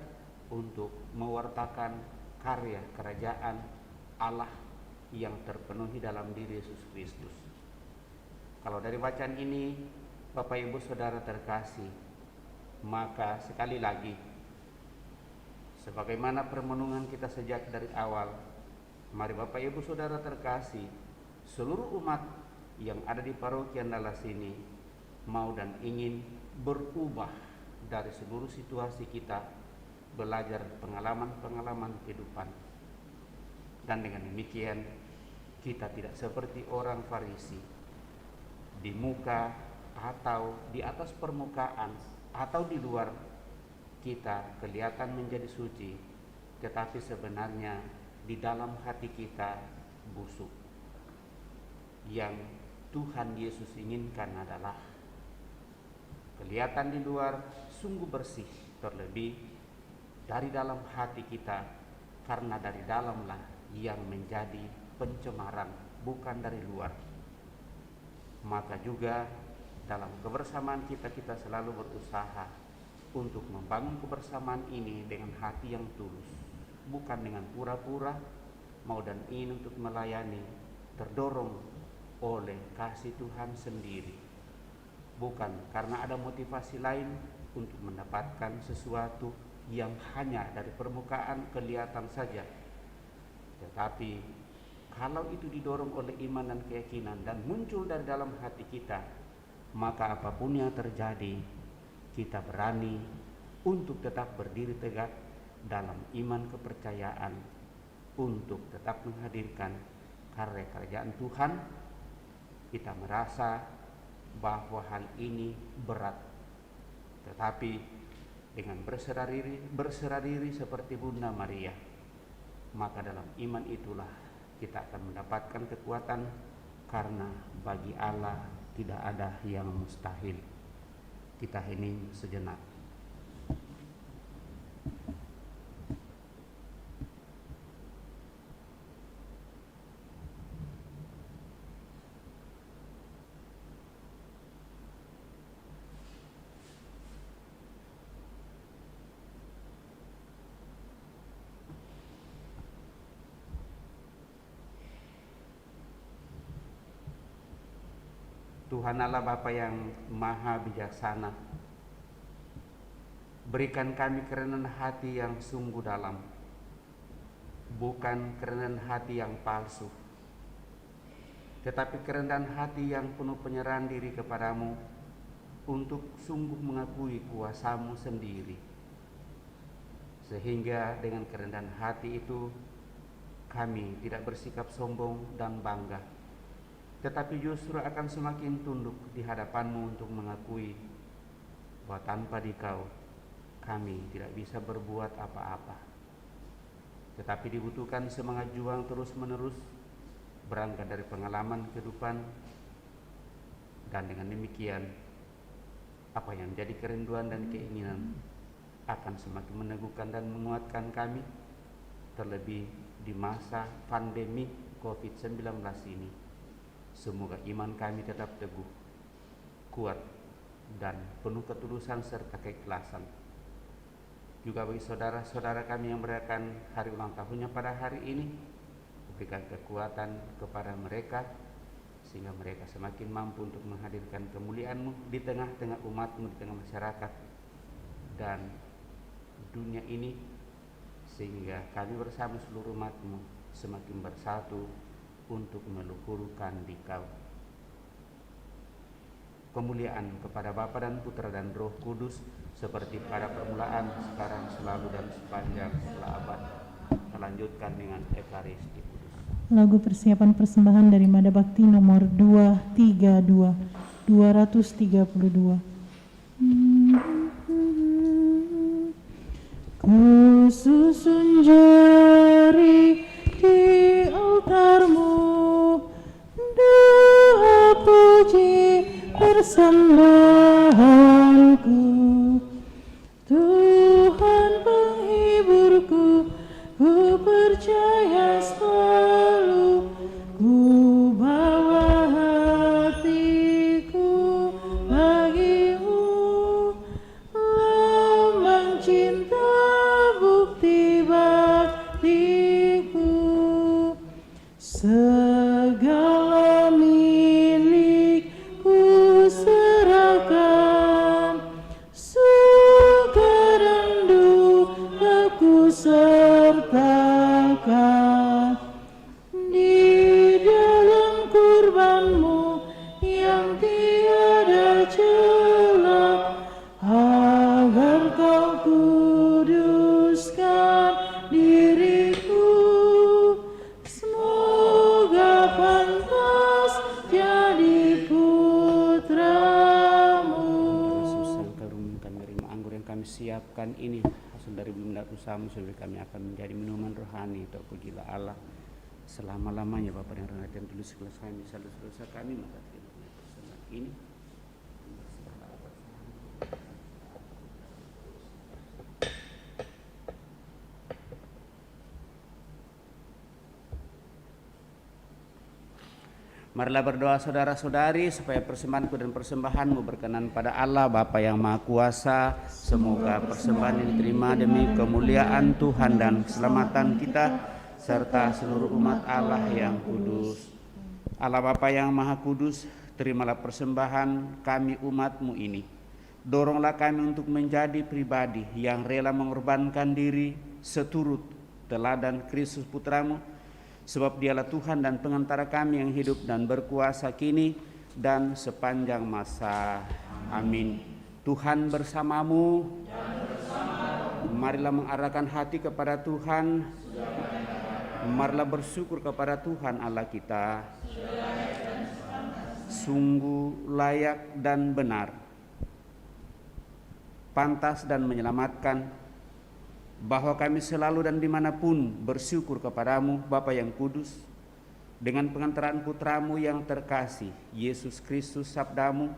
D: untuk mewartakan karya kerajaan Allah yang terpenuhi dalam diri Yesus Kristus. Kalau dari bacaan ini, Bapak Ibu Saudara terkasih, maka sekali lagi sebagaimana permenungan kita sejak dari awal, mari Bapak Ibu Saudara terkasih, seluruh umat yang ada di paroki Andalas ini mau dan ingin berubah dari seluruh situasi kita, belajar pengalaman-pengalaman kehidupan. Dan dengan demikian kita tidak seperti orang Farisi, di muka atau di atas permukaan atau di luar kita kelihatan menjadi suci, tetapi sebenarnya di dalam hati kita busuk. Yang Tuhan Yesus inginkan adalah kelihatan di luar sungguh bersih, terlebih dari dalam hati kita, karena dari dalamlah yang menjadi pencemaran, bukan dari luar. Maka juga dalam kebersamaan kita selalu berusaha untuk membangun kebersamaan ini dengan hati yang tulus, bukan dengan pura-pura mau dan ingin untuk melayani, terdorong oleh kasih Tuhan sendiri, bukan karena ada motivasi lain untuk mendapatkan sesuatu yang hanya dari permukaan kelihatan saja. Tetapi kalau itu didorong oleh iman dan keyakinan dan muncul dari dalam hati kita, maka apapun yang terjadi, kita berani untuk tetap berdiri tegak dalam iman kepercayaan, untuk tetap menghadirkan karya kerajaan Tuhan. Kita merasa bahwa hal ini berat, tetapi dengan berserah diri seperti Bunda Maria, maka dalam iman itulah kita akan mendapatkan kekuatan, karena bagi Allah tidak ada yang mustahil. Kita hening sejenak. Tuhan Allah Bapa yang maha bijaksana, berikan kami kerendahan hati yang sungguh dalam, bukan kerendahan hati yang palsu, tetapi kerendahan hati yang penuh penyerahan diri kepadamu untuk sungguh mengakui kuasa-Mu sendiri. Sehingga dengan kerendahan hati itu kami tidak bersikap sombong dan bangga, tetapi justru akan semakin tunduk di hadapan-Mu untuk mengakui bahwa tanpa Dikau kami tidak bisa berbuat apa-apa. Tetapi dibutuhkan semangat juang terus-menerus berangkat dari pengalaman kehidupan, dan dengan demikian apa yang menjadi kerinduan dan keinginan akan semakin meneguhkan dan menguatkan kami, terlebih di masa pandemi COVID-19 ini. Semoga iman kami tetap teguh, kuat, dan penuh ketulusan serta keikhlasan. Juga bagi saudara-saudara kami yang merayakan hari ulang tahunnya pada hari ini, berikan kekuatan kepada mereka sehingga mereka semakin mampu untuk menghadirkan kemuliaan-Mu di tengah-tengah umat-Mu, di tengah masyarakat dan dunia ini, sehingga kami bersama seluruh umat-Mu semakin bersatu untuk meluhurkan Dikau. Kemuliaan kepada Bapa dan Putra dan Roh Kudus, seperti pada permulaan, sekarang, selalu, dan sepanjang segala abad. Terlanjutkan dengan Ekaristi Kudus.
C: Lagu persiapan persembahan dari Mada Bakti nomor 232, 232. Ku susun jari di altar-Mu, doa puji persembahanku. Tuhan penghiburku, ku percaya selalu, ku bawa hatiku bagi-Mu, lambang cinta bukti baktiku. Segala milikku serahkan, suka dan duka ku sertakan di dalam kurban-Mu yang tiada celah, agar Kau kuduskan diriku. Semoga pantas jadi putra-Mu.
D: Yesus yang karunia kami menerima anggur yang kami siapkan ini hasil dari benda usaha-Mu, sehingga kami akan menjadi minuman rohani. Terpujilah Allah selama-lamanya. Bapa yang rendah dan tulus ikhlas kami, salah dosa kami, maka terimalah persembahan ini. Marilah berdoa saudara-saudari supaya persembahanku dan persembahanmu berkenan pada Allah Bapa yang Maha Kuasa. Semoga persembahan ini diterima demi kemuliaan Tuhan dan keselamatan kita serta seluruh umat Allah yang kudus. Allah Bapa yang Maha Kudus, terimalah persembahan kami umat-Mu ini. Doronglah kami untuk menjadi pribadi yang rela mengorbankan diri seturut teladan Kristus Putra-Mu, sebab Dialah Tuhan dan pengantara kami yang hidup dan berkuasa kini dan sepanjang masa. Amin. Tuhan bersamamu. Marilah mengarahkan hati kepada Tuhan. Marilah bersyukur kepada Tuhan Allah kita. Sungguh layak dan benar, pantas dan menyelamatkan, bahwa kami selalu dan dimanapun bersyukur kepadamu Bapa yang kudus, dengan pengantaran Putra-Mu yang terkasih, Yesus Kristus sabda-Mu.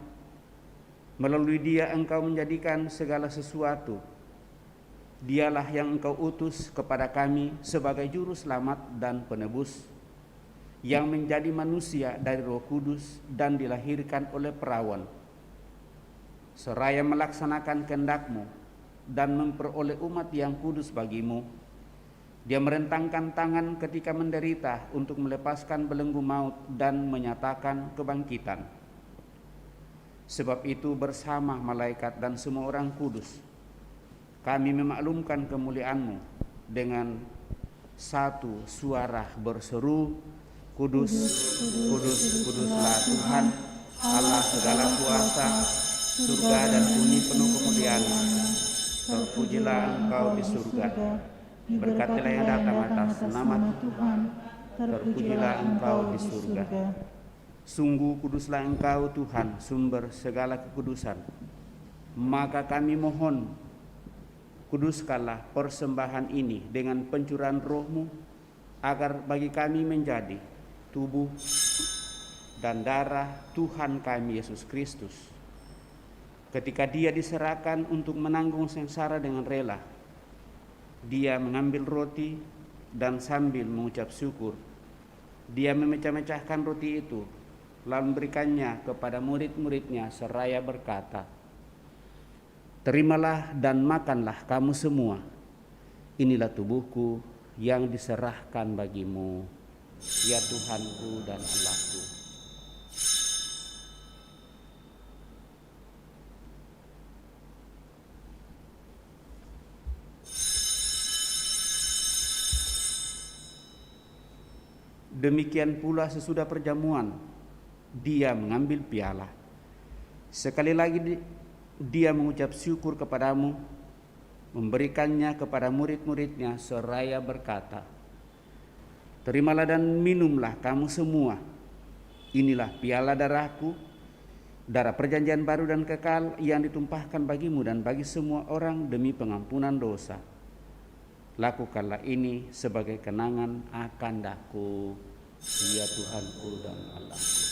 D: Melalui Dia Engkau menjadikan segala sesuatu. Dialah yang Engkau utus kepada kami sebagai juru selamat dan penebus, yang menjadi manusia dari Roh Kudus dan dilahirkan oleh perawan, seraya melaksanakan kehendak-Mu dan memperoleh umat yang kudus bagi-Mu. Dia merentangkan tangan ketika menderita untuk melepaskan belenggu maut dan menyatakan kebangkitan. Sebab itu bersama malaikat dan semua orang kudus, kami memaklumkan kemuliaan-Mu dengan satu suara berseru, Kudus, kudus, kuduslah Tuhan, Allah segala kuasa, surga dan bumi penuh kemuliaan. Terpujilah Engkau di surga, berkatilah yang datang atas nama Tuhan, terpujilah Engkau di surga. Sungguh kuduslah Engkau Tuhan, sumber segala kekudusan. Maka kami mohon, kuduskanlah persembahan ini dengan pencurahan Roh-Mu, agar bagi kami menjadi tubuh dan darah Tuhan kami Yesus Kristus. Ketika Dia diserahkan untuk menanggung sengsara dengan rela, Dia mengambil roti dan sambil mengucap syukur, Dia memecah-mecahkan roti itu, lalu memberikannya kepada murid-muridnya seraya berkata, "Terimalah dan makanlah kamu semua, inilah tubuhku yang diserahkan bagimu, ya Tuhanku dan Allahku." Demikian pula sesudah perjamuan, Dia mengambil piala. Sekali lagi Dia mengucap syukur kepadamu, memberikannya kepada murid-muridnya seraya berkata, "Terimalah dan minumlah kamu semua, inilah piala darahku, darah perjanjian baru dan kekal yang ditumpahkan bagimu dan bagi semua orang demi pengampunan dosa. Lakukanlah ini sebagai kenangan akan daku, ya Tuhanku dan Allahku."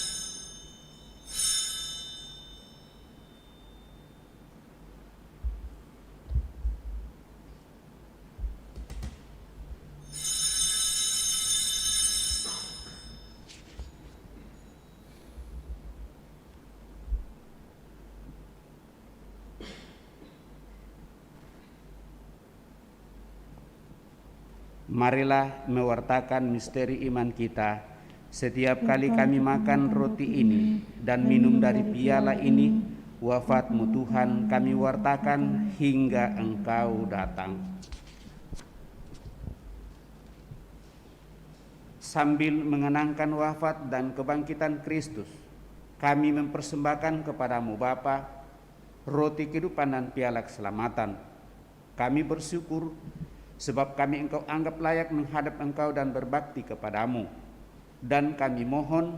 D: Marilah mewartakan misteri iman kita. Setiap kali kami makan roti ini dan minum dari piala ini, wafat-Mu Tuhan kami wartakan hingga Engkau datang. Sambil mengenangkan wafat dan kebangkitan Kristus, kami mempersembahkan kepadamu Bapa, roti kehidupan dan piala keselamatan. Kami bersyukur sebab kami Engkau anggap layak menghadap Engkau dan berbakti kepadamu. Dan kami mohon,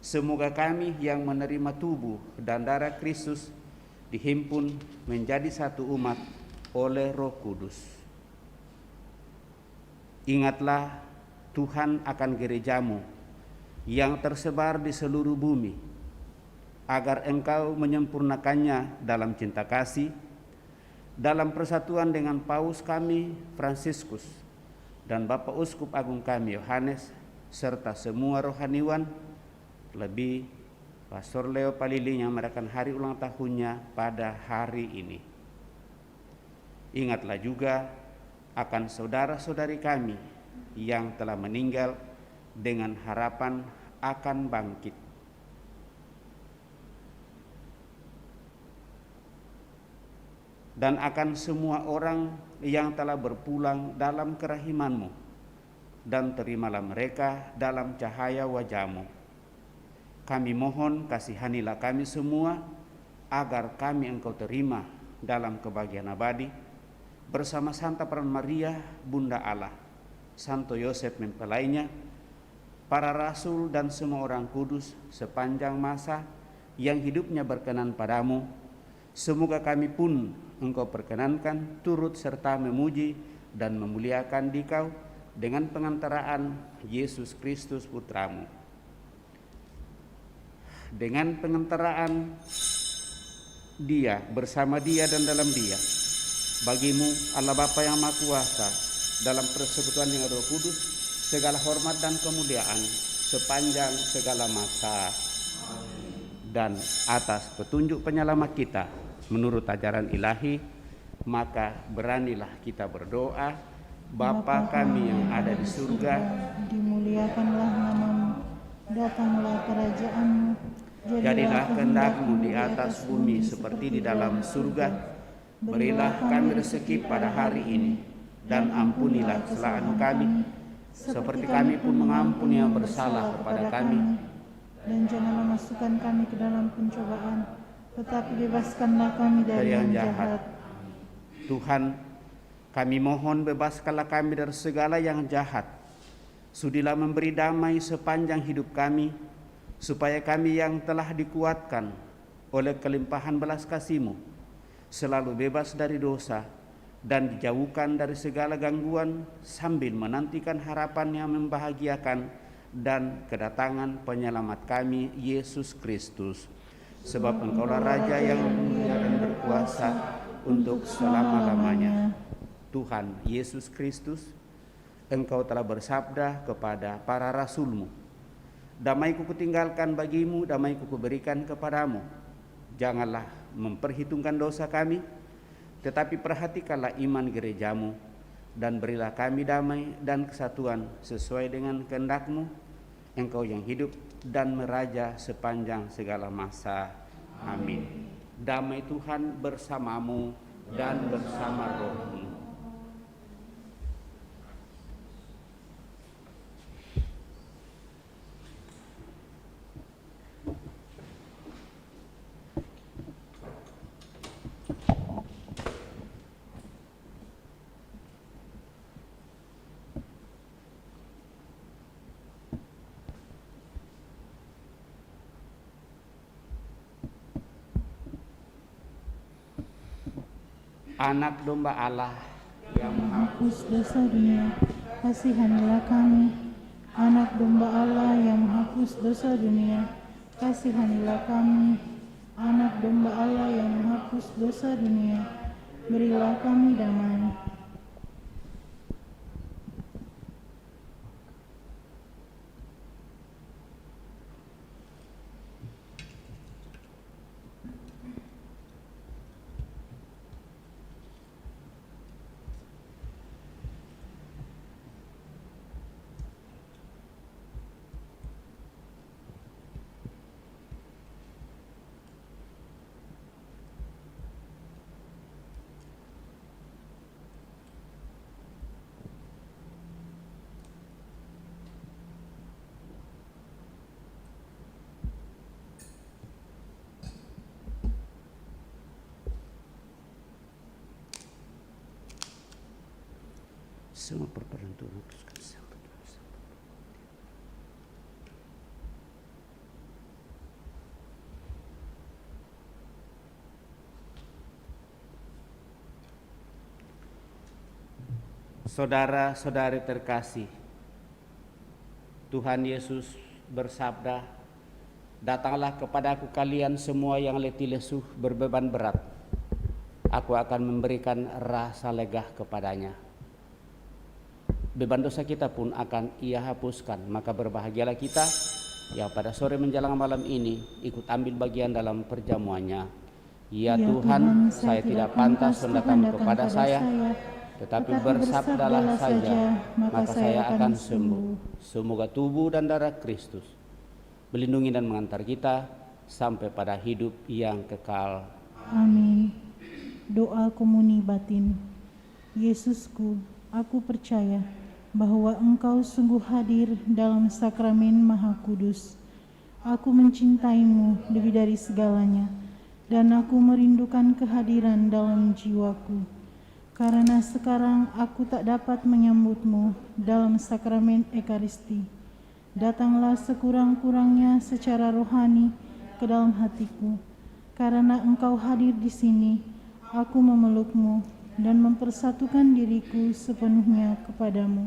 D: semoga kami yang menerima tubuh dan darah Kristus dihimpun menjadi satu umat oleh Roh Kudus. Ingatlah Tuhan akan gereja-Mu yang tersebar di seluruh bumi, agar Engkau menyempurnakannya dalam cinta kasih, dalam persatuan dengan Paus kami Fransiskus dan Bapak Uskup Agung kami Yohanes, serta semua rohaniwan, lebih Pastor Leo Palili yang merayakan hari ulang tahunnya pada hari ini. Ingatlah juga akan saudara-saudari kami yang telah meninggal dengan harapan akan bangkit. Dan akan semua orang yang telah berpulang dalam kerahiman-Mu, dan terimalah mereka dalam cahaya wajah-Mu. Kami mohon kasihanilah kami semua, agar kami Engkau terima dalam kebahagiaan abadi, bersama Santa Peran Maria, Bunda Allah, Santo Yosef mempelainya, para rasul dan semua orang kudus sepanjang masa yang hidupnya berkenan padamu. Semoga kami pun Engkau perkenankan turut serta memuji dan memuliakan Dikau dengan pengantaraan Yesus Kristus Putra-Mu. Dengan pengantaraan Dia, bersama Dia dan dalam Dia, bagimu Allah Bapa yang Maha Kuasa, dalam persekutuan dengan Roh Kudus, segala hormat dan kemuliaan sepanjang segala masa. Dan atas petunjuk penyelamat kita menurut ajaran ilahi, maka beranilah kita berdoa. Bapa kami yang ada di surga,
C: dimuliakanlah nama-Mu, datanglah kerajaan-Mu, Jadilah kehendak-Mu di atas bumi seperti di dalam surga. Berilah kami rezeki pada hari ini, dan ampunilah kesalahan kami, seperti kami pun mengampuni yang bersalah kepada kami. Dan janganlah masukkan kami ke dalam pencobaan, tetapi bebaskanlah kami dari yang jahat.
D: Tuhan, kami mohon bebaskanlah kami dari segala yang jahat. Sudilah memberi damai sepanjang hidup kami, supaya kami yang telah dikuatkan oleh kelimpahan belas kasih-Mu selalu bebas dari dosa dan dijauhkan dari segala gangguan, sambil menantikan harapan yang membahagiakan dan kedatangan penyelamat kami, Yesus Kristus. Sebab Engkaulah Raja yang mulia dan berkuasa untuk selama-lamanya. Tuhan Yesus Kristus, Engkau telah bersabda kepada para rasul-Mu, damai-Ku kutinggalkan bagimu, damai-Ku kuberikan kepadamu. Janganlah memperhitungkan dosa kami, tetapi perhatikanlah iman gereja-Mu, dan berilah kami damai dan kesatuan sesuai dengan kehendak-Mu, Engkau yang hidup dan meraja sepanjang segala masa. Amin. Damai Tuhan bersamamu dan bersama roh-Mu. Anak domba Allah yang
C: menghapus dosa dunia, kasihanilah kami. Anak domba Allah yang menghapus dosa dunia, kasihanilah kami. Anak domba Allah yang menghapus dosa dunia, berilah kami damai.
D: semua perpuluhan Tuhan. Saudara-saudari terkasih, Tuhan Yesus bersabda, "Datanglah kepadaku kalian semua yang letih lesu berbeban berat, aku akan memberikan rasa lega kepadanya." Beban dosa kita pun akan Ia hapuskan. Maka berbahagialah kita yang pada sore menjelang malam ini ikut ambil bagian dalam perjamuannya. Ya Tuhan, saya tidak pantas datang kepada saya, tetapi bersabdalah saja, maka saya akan sembuh. Semoga tubuh dan darah Kristus melindungi dan mengantar kita sampai pada hidup yang kekal.
C: Amin. Doa komuni batin. Yesusku, aku percaya bahwa Engkau sungguh hadir dalam sakramen Maha Kudus. Aku mencintaimu lebih dari segalanya, dan aku merindukan kehadiran dalam jiwaku. Karena sekarang aku tak dapat menyambutmu dalam sakramen Ekaristi. Datanglah sekurang-kurangnya secara rohani ke dalam hatiku. Karena Engkau hadir di sini, aku memelukmu dan mempersatukan diriku sepenuhnya kepadamu,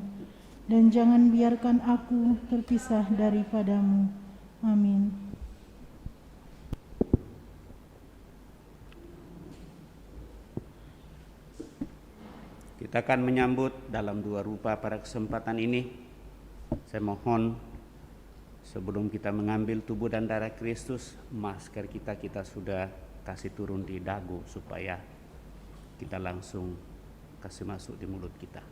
C: dan jangan biarkan aku terpisah daripadamu. Amin.
D: Kita akan menyambut dalam dua rupa pada kesempatan ini. Saya mohon sebelum kita mengambil tubuh dan darah Kristus, masker kita sudah kasih turun di dagu supaya kita langsung kasih masuk di mulut kita.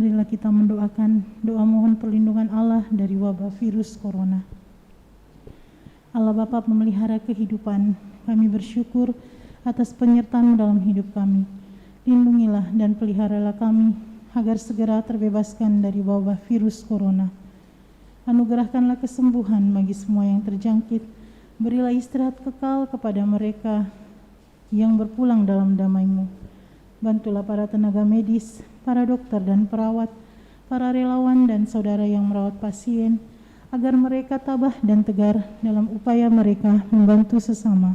C: marilah kita mendoakan doa mohon perlindungan Allah dari wabah virus corona. Allah Bapa pemelihara kehidupan, kami bersyukur atas penyertaan dalam hidup kami. Lindungilah dan peliharalah kami agar segera terbebaskan dari wabah virus corona. Anugerahkanlah kesembuhan bagi semua yang terjangkit. Berilah istirahat kekal kepada mereka yang berpulang dalam damai-Mu. Bantulah para tenaga medis, para dokter dan perawat, para relawan dan saudara yang merawat pasien, agar mereka tabah dan tegar dalam upaya mereka membantu sesama.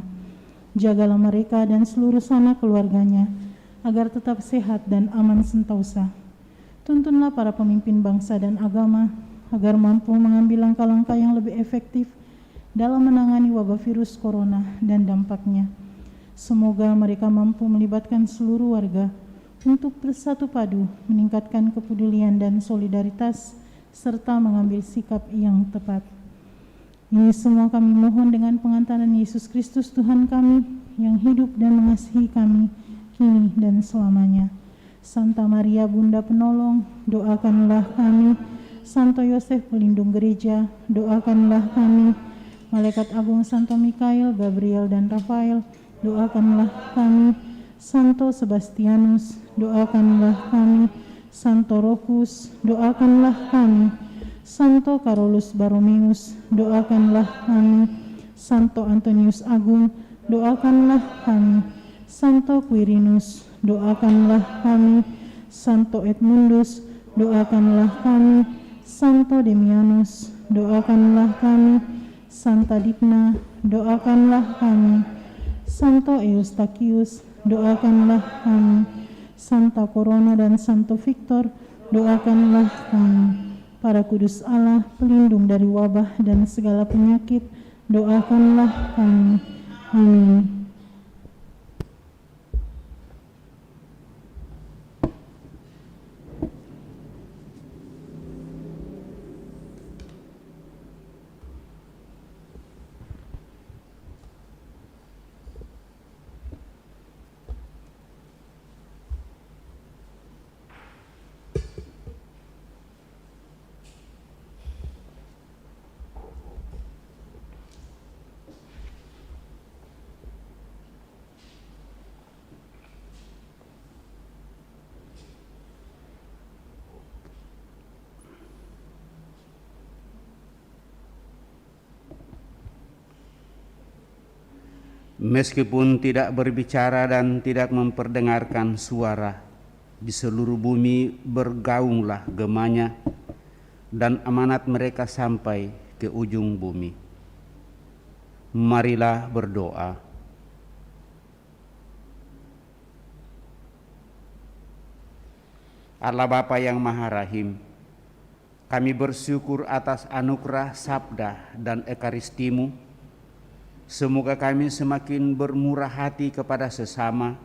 C: Jagalah mereka dan seluruh sanak keluarganya, agar tetap sehat dan aman sentosa. Tuntunlah para pemimpin bangsa dan agama, agar mampu mengambil langkah-langkah yang lebih efektif dalam menangani wabah virus corona dan dampaknya. Semoga mereka mampu melibatkan seluruh warga untuk bersatu padu, meningkatkan kepedulian dan solidaritas, serta mengambil sikap yang tepat. Ini semua kami mohon dengan pengantaran Yesus Kristus Tuhan kami, yang hidup dan mengasihi kami, kini dan selamanya. Santa Maria Bunda Penolong, doakanlah kami. Santo Yosef pelindung gereja, doakanlah kami. Malaikat Agung Santo Mikael, Gabriel dan Rafael, doakanlah kami. Santo Sebastianus, doakanlah kami. Santo Rokus, doakanlah kami. Santo Carolus Baromeus, doakanlah kami. Santo Antonius Agung, doakanlah kami. Santo Quirinus, doakanlah kami. Santo Edmundus, doakanlah kami. Santo Demianus, doakanlah kami. Santa Digna, doakanlah kami. Santo Eustachius, doakanlah kami. Santa Corona dan Santo Victor, doakanlah kami. Para kudus Allah, pelindung dari wabah dan segala penyakit, doakanlah kami. Amin.
D: Meskipun tidak berbicara dan tidak memperdengarkan suara, di seluruh bumi bergaunglah gemanya, dan amanat mereka sampai ke ujung bumi. Marilah berdoa. Allah Bapa yang Maha Rahim, kami bersyukur atas anugerah sabda dan ekaristimu. Semoga kami semakin bermurah hati kepada sesama,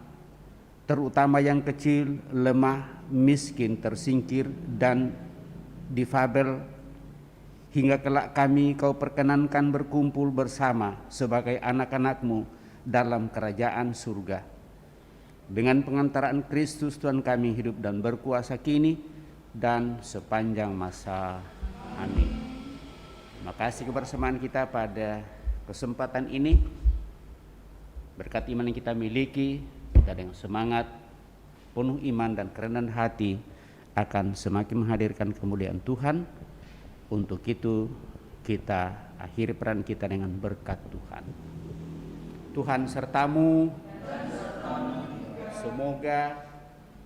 D: terutama yang kecil, lemah, miskin, tersingkir, dan difabel, hingga kelak kami Kau perkenankan berkumpul bersama sebagai anak-anak-Mu dalam kerajaan surga. Dengan pengantaran Kristus Tuhan kami hidup dan berkuasa kini dan sepanjang masa. Amin. Terima kasih kebersamaan kita pada kesempatan ini. Berkat iman yang kita miliki, kita dengan semangat, penuh iman dan kerendahan hati akan semakin menghadirkan kemuliaan Tuhan. Untuk itu kita akhiri peran kita dengan berkat Tuhan. Tuhan sertamu. Semoga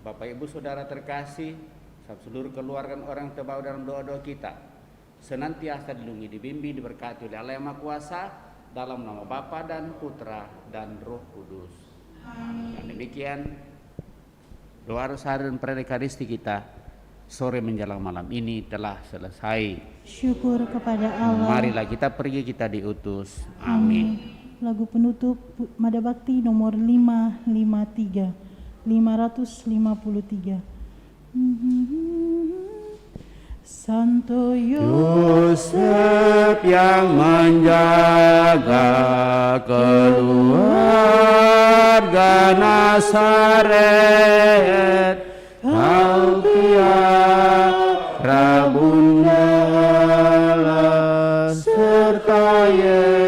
D: Bapak Ibu Saudara terkasih, seluruh keluarga orang terbawa dalam doa-doa kita senantiasa dilindungi, dibimbing, diberkati oleh Allah yang Maha Kuasa, dalam nama Bapa dan Putra dan Roh Kudus. Amin. Dan demikian doa rosari dan pernikahan kita sore menjelang malam ini telah selesai.
C: Syukur kepada Allah.
D: Marilah kita pergi, kita diutus. Amin.
C: Lagu penutup Mada Bakti nomor 553. Santo
D: Yosef yang menjaga keluarga Nazaret, Kau
A: Yesus.